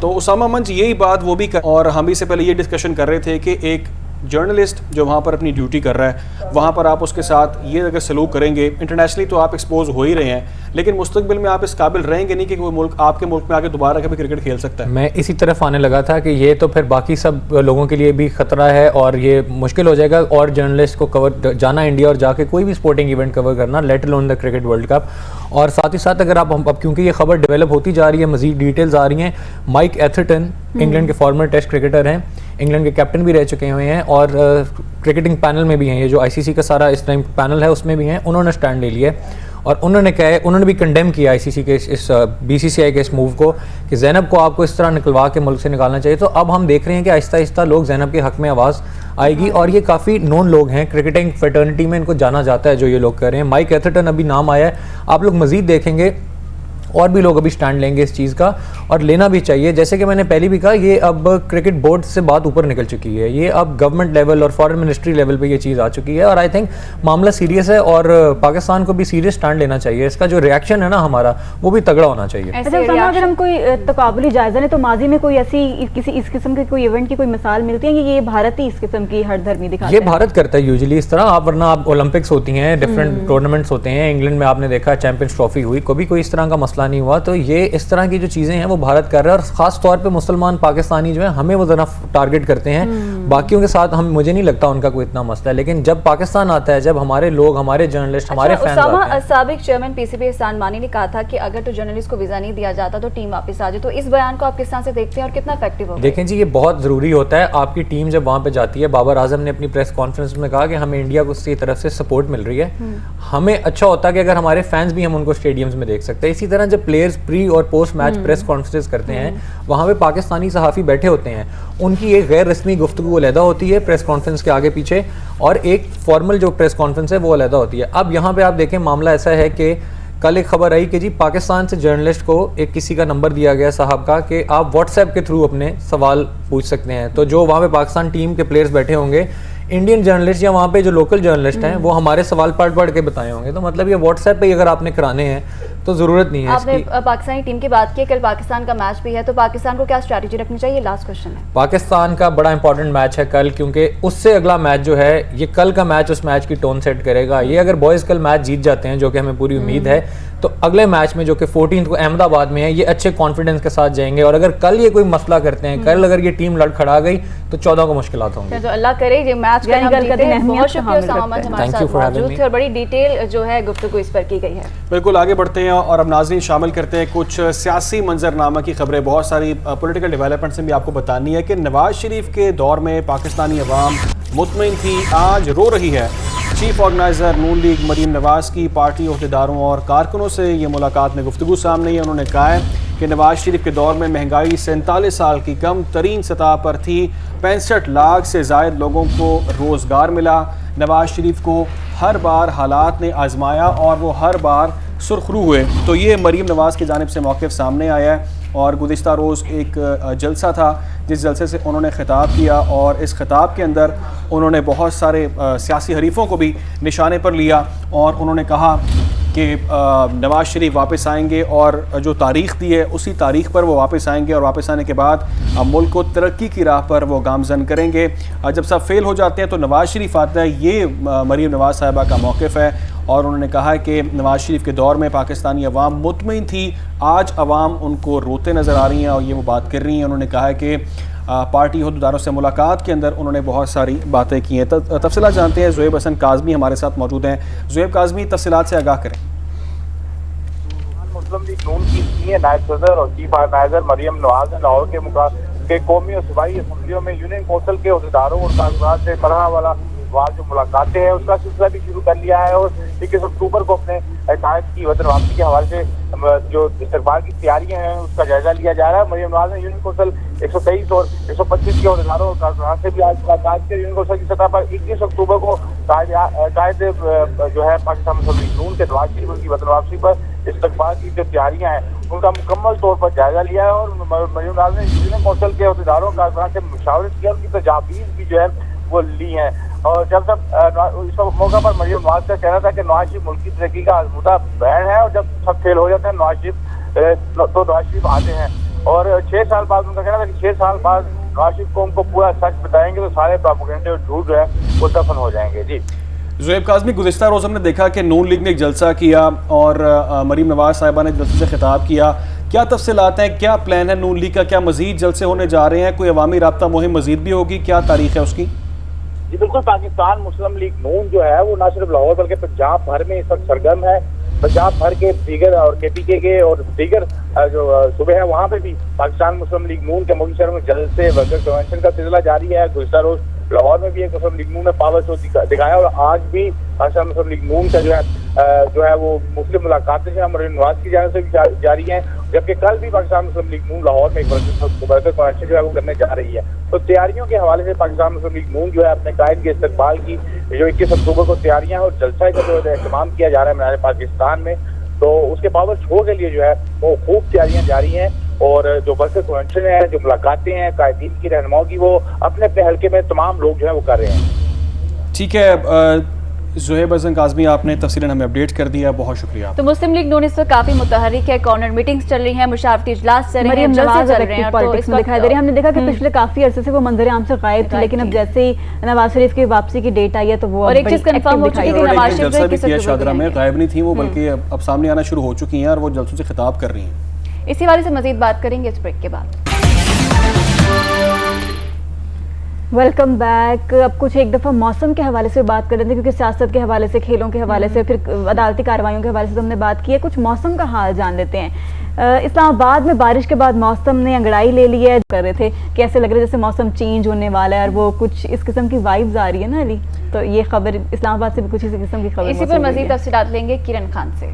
तो उसामा मंच यही बात वो भी कर, और हम इससे पहले ये डिस्कशन कर रहे थे कि एक जर्नलिस्ट जो वहाँ पर अपनी ड्यूटी कर रहा है, वहाँ पर आप उसके साथ ये अगर सलूक करेंगे, इंटरनेशनली तो आप एक्सपोज हो ही रहे हैं, लेकिन मुस्तकबिल में आप इस काबिल रहेंगे नहीं कि कोई मुल्क आपके मुल्क में आके दोबारा कभी क्रिकेट खेल सकता है।
मैं इसी तरफ आने लगा था कि ये तो फिर बाकी सब लोगों के लिए भी ख़तरा है और ये मुश्किल हो जाएगा और जर्नलिस्ट को कवर जाना इंडिया और जाके कोई भी स्पोर्टिंग इवेंट कवर करना, let alone the cricket world cup. और साथ ही साथ अगर आप अब क्योंकि ये खबर डेवलप होती जा रही है, मजीद डिटेल्स आ रही हैं, माइक एथरटन इंग्लैंड के फॉर्मर टेस्ट क्रिकेटर हैं, इंग्लैंड के कैप्टन भी रह चुके हुए हैं और क्रिकेटिंग पैनल में भी हैं, ये जो आईसीसी का सारा इस टाइम पैनल है उसमें भी हैं, उन्होंने स्टैंड ले लिया और उन्होंने कहा है, उन्होंने भी कंडेम किया आईसीसी के इस बीसीसीआई के इस मूव को कि ज़ैनब को आपको इस तरह निकलवा के मुल्क से निकालना चाहिए। तो अब हम देख रहे हैं कि आहिस्ता आहिस्ता लोग ज़ैनब के हक़ में आवाज़ आएगी और ये काफ़ी नोन लोग हैं, क्रिकेटिंग फ्रेटर्निटी में इनको जाना जाता है जो ये लोग कर रहे हैं। माइक एथरटन अभी नाम आया है, आप लोग मज़ीद देखेंगे और भी लोग अभी स्टैंड लेंगे इस चीज़ का और लेना भी चाहिए। जैसे कि मैंने पहले भी कहा, ये अब क्रिकेट बोर्ड से बात ऊपर निकल चुकी है, ये अब गवर्नमेंट लेवल और फॉरेन मिनिस्ट्री लेवल पे ये चीज़ आ चुकी है और आई थिंक मामला सीरियस है और पाकिस्तान को भी सीरियस स्टैंड लेना चाहिए। इसका जो रिएक्शन है ना हमारा, वो भी तगड़ा होना चाहिए।
अगर हम कोई तकाबुली जायजा लें तो माजी में कोई ऐसी किसी इस किस्म के कोई इवेंट की कोई मिसाल मिलती है कि ये भारत ही इस किस्म की हरधर्मी दिखाता है?
ये भारत करता है यूजुअली इस तरह, आप वरना आप ओलंपिक्स होती हैं, डिफरेंट टूर्नामेंट्स होते हैं, इंग्लैंड में आपने देखा चैंपियंस ट्रॉफी हुई, कभी कोई इस तरह का मसला नहीं हुआ। तो ये इस तरह की जो चीज़ें हैं वो भारत कर रहा है और ख़ास तौर पे मुसलमान पाकिस्तानी जो है हमें वो ज़रा टारगेट करते हैं, बाकियों के साथ हम मुझे नहीं लगता उनका कोई इतना मसला है, लेकिन जब पाकिस्तान आता है, जब हमारे लोग, हमारे जर्नलिस्ट, हमारे फैंस आते हैं।
साबिक चेयरमैन पीसीबी एहसान मानी ने कहा था कि अगर तो जर्नलिस्ट को वीज़ा नहीं दिया जाता तो टीम वापस आ जाए, तो इस बयान को आप किस तरह से देखते हैं और कितना इफेक्टिव होगा?
देखें जी, ये बहुत ज़रूरी होता है। आपकी टीम जब वहाँ पे जाती है, बाबर आजम ने अपनी प्रेस कॉन्फ्रेंस में कहा कि हमें इंडिया को उसकी तरफ से सपोर्ट मिल रही है, हमें अच्छा होता है कि अगर हमारे फैंस भी हम उनको स्टेडियम्स में देख सकते हैं। इसी तरह जब प्लेयर्स प्री और पोस्ट मैच प्रेस कॉन्फ्रेंस करते हैं, वहाँ पे पाकिस्तानी सहाफ़ी बैठे होते हैं, उनकी एक गैर रस्मी गुफ्तगू अलहदा होती है प्रेस कॉन्फ्रेंस के आगे पीछे और एक फॉर्मल जो प्रेस कॉन्फ्रेंस है वो अलहदा होती है। अब यहाँ पे आप देखें, मामला ऐसा है कि कल एक खबर आई कि जी पाकिस्तान से जर्नलिस्ट को एक किसी का नंबर दिया गया साहब का कि आप व्हाट्सएप के थ्रू अपने सवाल पूछ सकते हैं। तो जो वहाँ पे पाकिस्तान टीम के प्लेयर्स बैठे होंगे, इंडियन जर्नलिस्ट या वहाँ पे जो लोकल जर्नलिस्ट हैं, वो हमारे सवाल पढ़ के बताए होंगे। तो मतलब ये व्हाट्सएप पे ही अगर आपने कराने हैं तो ज़रूरत नहीं है।
आपने पाकिस्तानी टीम की बात की, कल पाकिस्तान का मैच भी है, तो पाकिस्तान को क्या स्ट्रैटेजी रखनी चाहिए? लास्ट क्वेश्चन है।
पाकिस्तान का बड़ा इंपॉर्टेंट मैच है कल, क्योंकि उससे अगला मैच जो है, ये कल का मैच उस मैच की टोन सेट करेगा। ये अगर बॉयज़ कल मैच जीत जाते हैं, जो कि हमें पूरी उम्मीद है, तो अगले मैच में जो कि 14 को अहमदाबाद में है, ये अच्छे कॉन्फिडेंस के साथ जाएंगे। और अगर कल ये कोई मसला करते हैं, कल अगर ये टीम लड़खड़ा गई तो 14 को मुश्किलात होंगी।
तो अल्लाह करे ये मैच कल हम जीते। बहुत शुक्रिया सामा हमारे साथ मौजूद थे और बड़ी डिटेल जो है गुफ्तगू इस पर की गई है।
बिल्कुल, आगे बढ़ते हैं और अब नाज़रीन शामिल करते हैं कुछ सियासी मंजरनामा की खबरें। बहुत सारी पॉलिटिकल डेवलपमेंट से भी आपको बतानी है कि नवाज शरीफ के दौर में पाकिस्तानी अवाम मुतमईन थी, आज रो रही है। चीफ ऑर्गेनाइज़र नून लीग मरीम नवाज़ की पार्टी अहदेदारों और कारकुनों से ये मुलाकात में गुफ्तगू सामने है। उन्होंने कहा है कि नवाज शरीफ के दौर में महंगाई 47 साल की कम तरीन सतह पर थी, 65 लाख से ज़ायद लोगों को रोज़गार मिला। नवाज शरीफ को हर बार हालात ने आजमाया और वो हर बार सुरखरू हुए। तो ये मरीम नवाज़ की जानिब से मौक़िफ़ सामने आया है और गुज़िश्ता रोज़ एक जलसा था जिस जलसे से उन्होंने ख़िताब किया और इस ख़िताब के अंदर उन्होंने बहुत सारे सियासी हरीफ़ों को भी निशाने पर लिया और उन्होंने कहा कि नवाज शरीफ वापस आएंगे और जो तारीख़ दी है उसी तारीख़ पर वो वापस आएंगे और वापस आने के बाद मुल्क को तरक्की की राह पर वो गामज़न करेंगे। जब सब फेल हो जाते हैं तो नवाज शरीफ आता है, ये मरीम नवाज़ साहिबा का मौक़िफ़ है और उन्होंने कहा है कि नवाज शरीफ के दौर में पाकिस्तानी अवाम मुतमईन थी, आज अवाम उनको रोते नज़र आ रही हैं और ये वो बात कर रही हैं। उन्होंने कहा है कि पार्टी अहदेदारों से मुलाकात के अंदर उन्होंने बहुत सारी बातें की हैं। तफसीलात जानते हैं, ज़ुहैब हसन काज़मी हमारे साथ मौजूद हैं। ज़ुहैब काज़मी, तफसीलात से आगाह करें।
मुस्लिम लीग नून की सीनियर नायब सदर और चीफ ऑर्गेनाइजर मरियम नवाज ने लाहौर के कौमी और सूबाई असम्बलियों में यूनियन कौंसिल के अहदेदारों और कारकुनात से मरहला वार जो मुलाकातें हैं उसका सिलसिला भी शुरू कर लिया है और 21 अक्टूबर को अपने कायद की वतन वापसी के हवाले से जो इस्तकबाल की तैयारियां हैं उसका जायजा लिया जा रहा है। मरियम नवाज ने यूनियन कौंसिल 123 और 125 के अहदेदारों और कारकुनात से भी आज मुलाकात की। यूनियन कौंसिल की सतह पर 21 अक्टूबर को कायद जो है पाकिस्तान मुस्लिम लीग नून के नवाज शरीफ उनकी वतन वापसी पर इस्तकबाल की जो तैयारियां हैं उनका मुकम्मल तौर पर जायजा लिया है और मरियम नवाज ने यूनियन कौंसिल के अहदेदारों और कारकुनात से मुशावरत किया, उनकी तजावीज़ भी जो है वो ली हैं। और जब इस मौका पर मरियम नवाज का कहना था कि नवाज शरीफ मुल्क की तरक्की का आजमूदा बहन है और जब सब फेल हो जाते हैं नवाज शरीफ आते हैं। और 6 साल बाद उनका कहना था कि 6 साल बाद नवाज शरीफ को उनको पूरा सच बताएंगे तो सारे प्रोपेगेंडे और झूठ जो है वो दफन हो जाएंगे। जी
ज़ुहैब काज़मी, गुज़िश्ता रोज़ हमने देखा कि नून लीग ने एक जलसा किया और मरीम नवाज साहिबा ने जलसे से खिताब किया। क्या तफसीलात हैं, क्या प्लान है नून लीग का, क्या मज़ीद जलसे होने जा रहे हैं, कोई अवामी राब्ता मुहिम मज़ीद भी होगी, क्या तारीख है उसकी?
जी बिल्कुल, पाकिस्तान मुस्लिम लीग नून जो है वो न सिर्फ लाहौर बल्कि पंजाब भर में इस वक्त सरगर्म है। पंजाब भर के दीगर और KPK के और दीगर जो सूबे हैं वहाँ पे भी पाकिस्तान मुस्लिम लीग नून के मुल्क शहरों में जलसे वर्कर कन्वेंशन का सिलसिला जारी है। गुज़िश्ता रोज लाहौर में भी एक मुस्लिम लीग नून ने पावर शो दिखाया और आज भी पाकिस्तान मुस्लिम लीग नून का जो है वो मुस्लिम मुलाकातें जो है मरीम नवाज की जानिब से भी जारी हैं, जबकि कल भी पाकिस्तान मुस्लिम लीग नून लाहौर में एक वर्कर कन्वेंशन जो है वो करने जा रही है। तो तैयारियों के हवाले से पाकिस्तान मुस्लिम लीग नून जो है अपने कायद के इस्तकबाल की जो 21 अक्टूबर को तैयारियां और जलसा का जो एहतमाम किया जा रहा है मीनार पाकिस्तान में, तो उसके पावर शो के लिए जो है वो खूब तैयारियां जारी हैं और जो वर्कर कन्वेंशन है, जो मुलाकातें हैं कायदीन की रहनुमाओं की, वो अपने अपने हल्के में तमाम लोग जो है वो कर रहे हैं।
ठीक है ज़ुहैब हसन काज़मी, आपने तफसीलन हमें अपडेट कर दिया, बहुत शुक्रिया।
तो मुस्लिम लीग नून इस वक्त काफी मुतहरिक है, कॉर्नर मीटिंग्स चल रही हैं, मुशावरती इजलास चल रहे हैं, जलसे चल रहे हैं, तो इस वक्त दिखाई दे रही है। हमने देखा कि पिछले काफी अरसे से वो मंजर आम से गायब थी, लेकिन अब जैसे ही नवाज शरीफ की वापसी की डेट आई है तो वो और एक चीज कंफर्म हो चुकी है कि नवाज शरीफ
शादरा में गायब नहीं थी वो, बल्कि अब सामने आना शुरू हो चुकी हैं और वो जलसों से खिताब कर रही हैं।
इसी वाले से मजीद बात करेंगे इस ब्रेक के बाद।
Welcome back. अब कुछ एक दफ़ा मौसम के हवाले से बात कर रहे थे, क्योंकि सियासत के हवाले से, खेलों के हवाले से, फिर अदालती कार्रवाइयों के हवाले से तो हमने बात की है। कुछ मौसम का हाल जान लेते हैं। इस्लामाबाद में बारिश के बाद मौसम ने अंगड़ाई ले ली है। कर रहे थे कि ऐसे लग रहा है जैसे मौसम चेंज होने वाला है और वो कुछ इस किस्म की वाइब्स आ रही है ना अली, तो ये खबर इस्लामाबाद से भी कुछ इसी किस्म की खबर।
इसी पर मजीद तफसीलात लेंगे किरण खान से।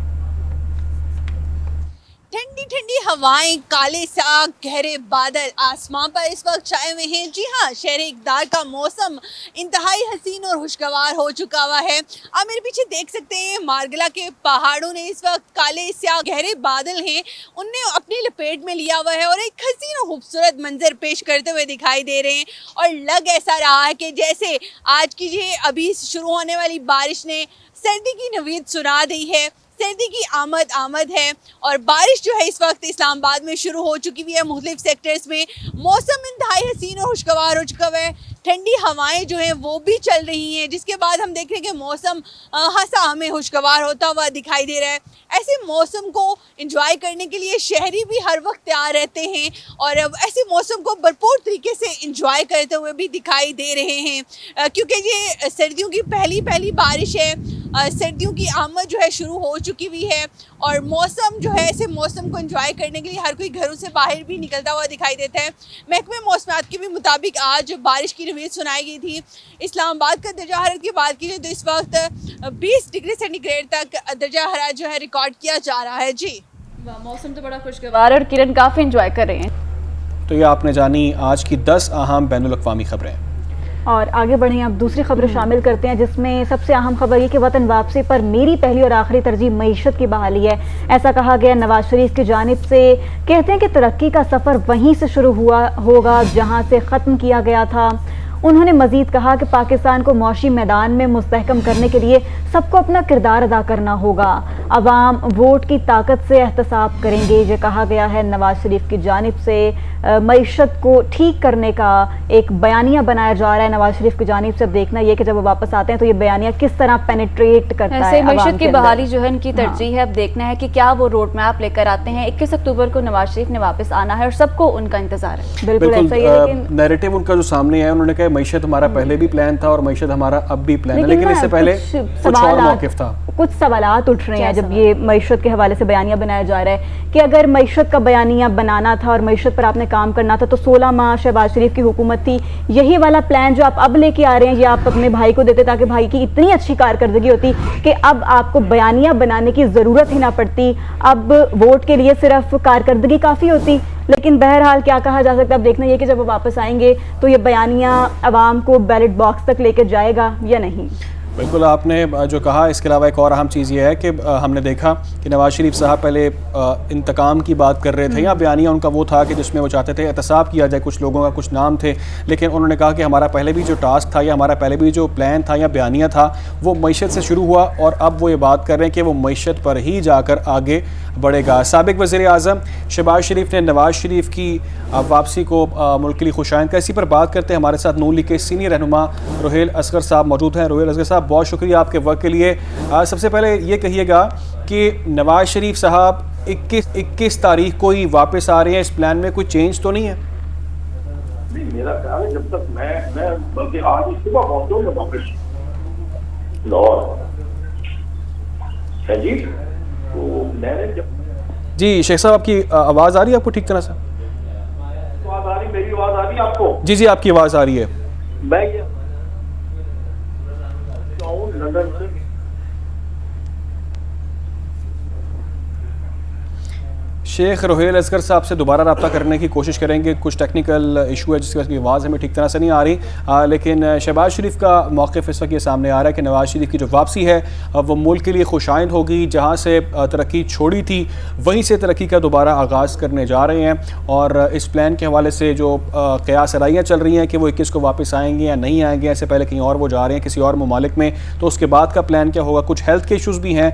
ठंडी ठंडी हवाएं, काले साग, गहरे बादल आसमां पर इस वक्त छाए हुए हैं। जी हाँ, शहर इक़दार का मौसम इंतहाई हसीन और खुशगवार हो चुका हुआ है। आप मेरे पीछे देख सकते हैं मारगला के पहाड़ों ने इस वक्त काले स्याह गहरे बादल हैं उनने अपनी लपेट में लिया हुआ है और एक हसीन और खूबसूरत मंजर पेश करते हुए दिखाई दे रहे हैं। और लग ऐसा रहा है कि जैसे आज की ये अभी शुरू होने वाली बारिश ने सर्दी की नवीद सुना दी है, सर्दी की आमद है और बारिश जो है इस वक्त इस्लामाबाद में शुरू हो चुकी हुई है। मुख्तलिफ सेक्टर्स में मौसम इंतहाई हसीन और खुशगवार हो चुका हुआ है। ठंडी हवाएं जो हैं वो भी चल रही हैं, जिसके बाद हम देख रहे हैं कि मौसम हंसा हमें खुशगवार होता हुआ दिखाई दे रहा है। ऐसे मौसम को एंजॉय करने के लिए शहरी भी हर वक्त तैयार रहते हैं और ऐसे मौसम को भरपूर तरीके से एंजॉय करते हुए भी दिखाई दे रहे हैं, क्योंकि ये सर्दियों की पहली बारिश है। सर्दियों की आमद जो है शुरू हो चुकी हुई है और मौसम जो है ऐसे मौसम को एंजॉय करने के लिए हर कोई घरों से बाहर भी निकलता हुआ दिखाई देता है। महकमे मौसमात के भी मुताबिक आज बारिश की नवीद सुनाई गई थी। इस्लामाबाद का दर्जा हरारत की बात की जाए तो इस वक्त 20 डिग्री सेंटीग्रेड तक दर्जा हरारत जो है रिकॉर्ड किया जा रहा है। जी
मौसम तो बड़ा खुशगवार है और किरण काफ़ी इंजॉय कर रहे हैं।
तो ये आपने जानी आज की 10 अहम बैनुल-अक़वामी खबरें।
और आगे बढ़ें, अब दूसरी खबरें शामिल करते हैं, जिसमें सबसे अहम खबर ये कि वतन वापसी पर मेरी पहली और आखिरी तरजीह मईशत की बहाली है। ऐसा कहा गया नवाज शरीफ की जानिब से। कहते हैं कि तरक्की का सफ़र वहीं से शुरू हुआ होगा जहां से ख़त्म किया गया था। उन्होंने मजीद कहा कि पाकिस्तान को मौशी मैदान में मुस्तहकम करने के लिए सबको अपना किरदार अदा करना होगा। अवाम वोट की ताकत से एहतसाब करेंगे, ये कहा गया है नवाज शरीफ की जानिब से। मईशत को ठीक करने का एक बयानिया बनाया जा रहा है नवाज शरीफ की जानिब से। अब देखना ये कि जब वो वापस आते हैं तो ये बयानिया किस तरह पेनिट्रेट करता है।
मईशत की बहाली जो है इनकी तरजीह है। अब देखना है कि क्या वो रोड मैप लेकर आते हैं। 21 अक्टूबर को नवाज शरीफ ने वापस आना है और सबको उनका इंतजार है।
बिल्कुल ऐसा ही है, लेकिन
नैरेटिव उनका जो सामने है, उन्होंने कहा मईशत हमारा पहले भी प्लान था और मईशत हमारा अब भी प्लान है, लेकिन इससे पहले कुछ और मौक़िफ़ था।
कुछ सवालात उठ रहे हैं जब ये मईशत के हवाले से बयानिया बनाया जा रहा है कि अगर मईशत का बयानिया बनाना था और मईशत पर आपने काम करना था तो 16 माह शहबाज शरीफ की हुकूमत थी। यही वाला प्लान जो आप अब लेके आ रहे हैं ये आप अपने भाई को देते ताकि भाई की इतनी अच्छी कारकर्दगी होती कि अब आपको बयानिया बनाने की ज़रूरत ही ना पड़ती। अब वोट के लिए सिर्फ कारकर्दगी काफ़ी होती। लेकिन बहरहाल क्या कहा जा सकता है, अब देखना ये कि जब वो वापस आएंगे तो ये बयानिया आवाम को बैलेट बॉक्स तक लेकर जाएगा या नहीं।
बिल्कुल आपने जो कहा, इसके अलावा एक और अहम चीज़ ये है कि हमने देखा कि नवाज शरीफ साहब पहले इंतकाम की बात कर रहे थे या बयानिया उनका वो था कि जिसमें वो चाहते थे एहतसाब किया जाए, कुछ लोगों का कुछ नाम थे, लेकिन उन्होंने कहा कि हमारा पहले भी जो टास्क था या हमारा पहले भी जो प्लान था या बयानिया था वो मईशत से शुरू हुआ और अब वो ये बात कर रहे हैं कि वो मईशत पर ही जाकर आगे बढ़ेगा। साबिक वज़ीर आज़म शहबाज शरीफ ने नवाज शरीफ की वापसी को मुल्क के लिए खुशाइंद का। इसी पर बात करते हैं, हमारे साथ नून लीग के सीनियर रहनुमा रोहेल असगर साहब मौजूद हैं। रोहेल असगर साहब, बहुत शुक्रिया आपके वक्त के लिए। सबसे पहले ये कहिएगा कि नवाज शरीफ साहब 21 तारीख को ही वापस आ रहे हैं, इस प्लान में कोई चेंज तो नहीं है?
नहीं, मेरा ख्याल है जब तक मैं बल्कि आज ही सुबह पहुंचूंगा वापस लाहौर है जी। तो मैंने जब
जी शेख साहब, आपकी आवाज़ आ रही है आपको ठीक तरह से?
आवाज़ आ रही, मेरी आवाज़ आ रही है आपको?
जी जी, आपकी आवाज़ आ रही है।
मैं लंदन से
शेख रोहेल असगर साहब से दोबारा रब्ता करने की कोशिश करेंगे। कुछ टेक्निकल इशू है जिसकी वजह से आवाज़ हमें ठीक तरह से नहीं आ रही, लेकिन शहबाज शरीफ का मौक़िफ़ इस वक्त ये सामने आ रहा है कि नवाज शरीफ की जो वापसी है वो मुल्क के लिए खुशाइंद होगी। जहाँ से तरक्की छोड़ी थी वहीं से तरक्की का दोबारा आगाज़ करने जा रहे हैं और इस प्लान के हवाले से जो क़यास आराइयाँ चल रही हैं कि वो 21 को वापस आएँगे या नहीं आएँगे, ऐसे पहले कहीं और वो जा रहे हैं किसी और ममालिक में, तो उसके बाद का प्लान क्या होगा। कुछ हेल्थ के इशूज़ भी हैं,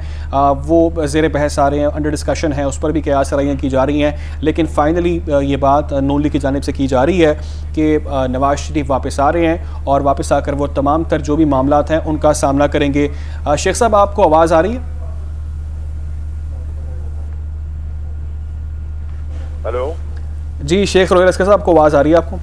वो ज़ेर बहस आ रहे हैं, अंडर डिस्कशन है, उस पर भी क़यास आराइयाँ की जा रही हैं। लेकिन फाइनली ये बात नून लीग की जानिब से की जा रही है कि नवाज शरीफ वापस आ रहे हैं और वापस आकर वो तमाम तर जो भी मामलात हैं उनका सामना करेंगे। शेख साहब, आपको आवाज़ आ रही है?
हेलो
जी शेख रोहेल असगर साहब, आपको आवाज़ आ रही है? आपको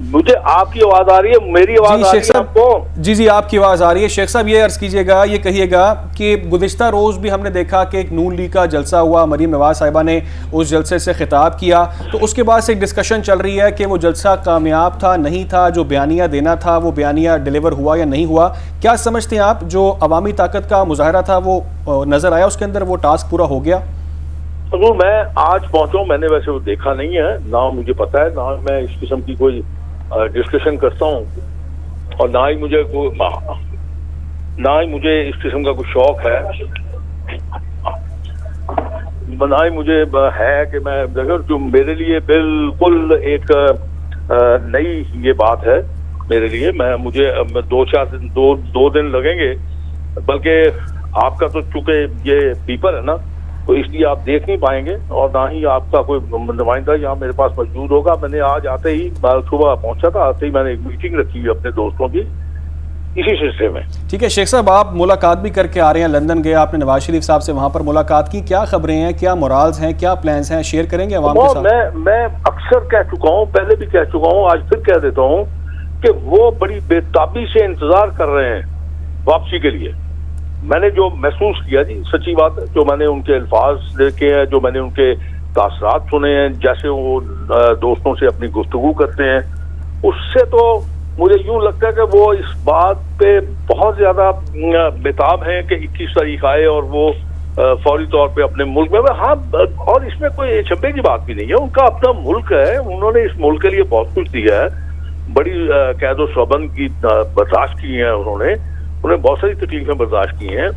मुझे आपकी आवाज़ आ रही है, मेरी आवाज़ आ रही है आपको?
जी जी, आपकी आवाज़ आ रही है। शेख साहब, ये अर्ज़ कीजिएगा, ये कहिएगा कि गुज़िश्ता रोज़ भी हमने देखा कि एक नून लीग का जलसा हुआ, मरीम नवाज साहिबा ने उस जलसे से खिताब किया, तो उसके बाद से एक डिस्कशन चल रही है कि वो जलसा कामयाब था नहीं था, जो बयानिया देना था वो बयानिया डिलीवर हुआ या नहीं हुआ। क्या समझते हैं आप, जो अवामी ताकत का मुजाहरा था वो नज़र आया उसके अंदर, वो टास्क पूरा हो गया?
तो मैं आज पहुंचा, मैंने वैसे वो देखा नहीं है, ना मुझे पता है, ना मैं इस किस्म की कोई डिस्कशन करता हूँ और ना ही मुझे इस किस्म का कोई शौक है, ना ही मुझे है कि मैं देखो, जो मेरे लिए बिल्कुल एक नई ये बात है मेरे लिए। मुझे 2 दिन लगेंगे, बल्कि आपका तो चूंकि ये पेपर है ना, तो इसलिए आप देख नहीं पाएंगे और ना ही आपका कोई नुमाइंदा यहाँ मेरे पास मौजूद होगा। मैंने आज आते ही सुबह पहुंचा था, आते ही मैंने एक मीटिंग रखी है अपने दोस्तों की इसी सिलसिले में। ठीक है
शेख साहब, आप मुलाकात भी करके आ रहे हैं, लंदन गए आपने नवाज शरीफ साहब से, वहाँ पर मुलाकात की, क्या खबरें हैं, क्या मोराल्स हैं, क्या प्लान्स हैं, शेयर करेंगे अवाम के साथ?
मैं अक्सर कह चुका हूँ, पहले भी कह चुका हूँ, आज फिर कह देता हूँ कि वो बड़ी बेताबी से इंतजार कर रहे हैं वापसी के लिए। मैंने जो महसूस किया जी, सच्ची बात है, जो मैंने उनके अल्फाज देखे हैं, जो मैंने उनके तासरात सुने हैं, जैसे वो दोस्तों से अपनी गुफ्तगू करते हैं, उससे तो मुझे यूं लगता है कि वो इस बात पे बहुत ज्यादा बेताब हैं कि 21 तारीख आए और वो फौरी तौर पे अपने मुल्क में। हाँ, और इसमें कोई छब्बे की बात भी नहीं है, उनका अपना मुल्क है, उन्होंने इस मुल्क के लिए बहुत कुछ दिया है, बड़ी कैद और सौबंद की बर्दाश्त की है उन्हें बहुत सारी तकलीफें बर्दाश्त की हैं,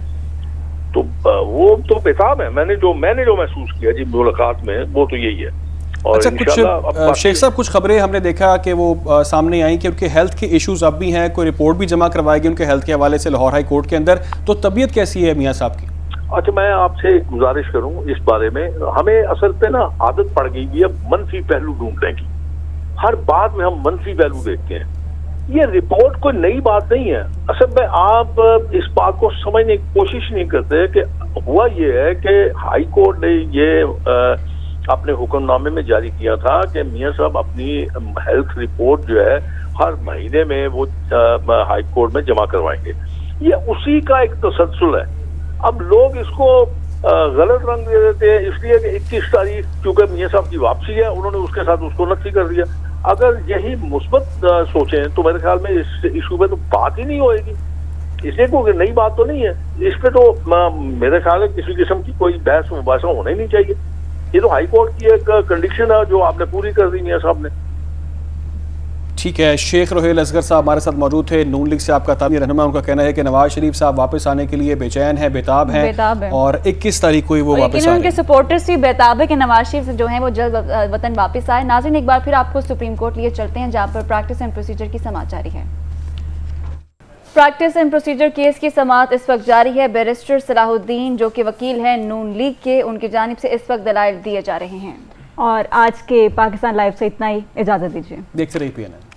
तो वो तो बेताब है। मैंने जो महसूस किया जी मुलाकात में वो तो यही है। और
अच्छा, कुछ शेख साहब कुछ खबरें हमने देखा कि वो सामने आई कि उनके हेल्थ के इश्यूज अब भी हैं, कोई रिपोर्ट भी जमा करवाएगी उनके हेल्थ के हवाले से लाहौर हाई कोर्ट के अंदर, तो तबीयत कैसी है मियाँ साहब की?
अच्छा, मैं आपसे गुजारिश करूं इस बारे में, हमें असल पे ना आदत पड़ गई है मनफी पहलू ढूंढने की, हर बात में हम मनफी पहलू देखते हैं। ये रिपोर्ट कोई नई बात नहीं है, असल में आप इस बात को समझने की कोशिश नहीं करते कि हुआ ये है कि हाई कोर्ट ने ये अपने हुक्मनामे में जारी किया था कि मियाँ साहब अपनी हेल्थ रिपोर्ट जो है हर महीने में वो हाई कोर्ट में जमा करवाएंगे। ये उसी का एक तसलसल है। अब लोग इसको गलत रंग दे देते हैं, इसलिए कि 21 तारीख क्योंकि मियाँ साहब की वापसी है, उन्होंने उसके साथ उसको नफी कर दिया। अगर यही मुस्बत सोचें तो मेरे ख्याल में इस इशू पे तो बात ही नहीं होएगी, इसलिए कोई नई बात तो नहीं है इस पे, तो मेरे ख्याल में किसी किस्म की कोई बहस मुबासा होना ही नहीं चाहिए। ये तो हाई कोर्ट की एक कंडीशन है जो आपने पूरी कर दी मियाँ साहब ने।
ठीक है, शेख रोहेल असगर साहब हमारे साथ मौजूद थे, नून लीग से आपका तामी रहनुमा। उनका कहना है कि नवाज शरीफ साहब वापस आने के लिए बेचैन है, बेताब है और 21 तारीख को ही वो वापस आए।
उनके सपोर्टर्स भी बेताब है कि नवाज शरीफ जो हैं वो जल्द वतन वापस आए। नाज़रीन, एक बार फिर आपको सुप्रीम कोर्ट लिए चलते हैं जहाँ पर प्रैक्टिस एंड प्रोसीजर की समाअत जारी है। प्रैक्टिस एंड प्रोसीजर केस की समाअत इस वक्त जारी है। बैरिस्टर सलाहुद्दीन जो कि वकील हैं नून लीग के, उनकी जानिब से इस वक्त दलाइल दिए जा रहे हैं।
और आज के पाकिस्तान लाइव से इतना ही, इजाज़त दीजिए।
देखते रहिए PNN।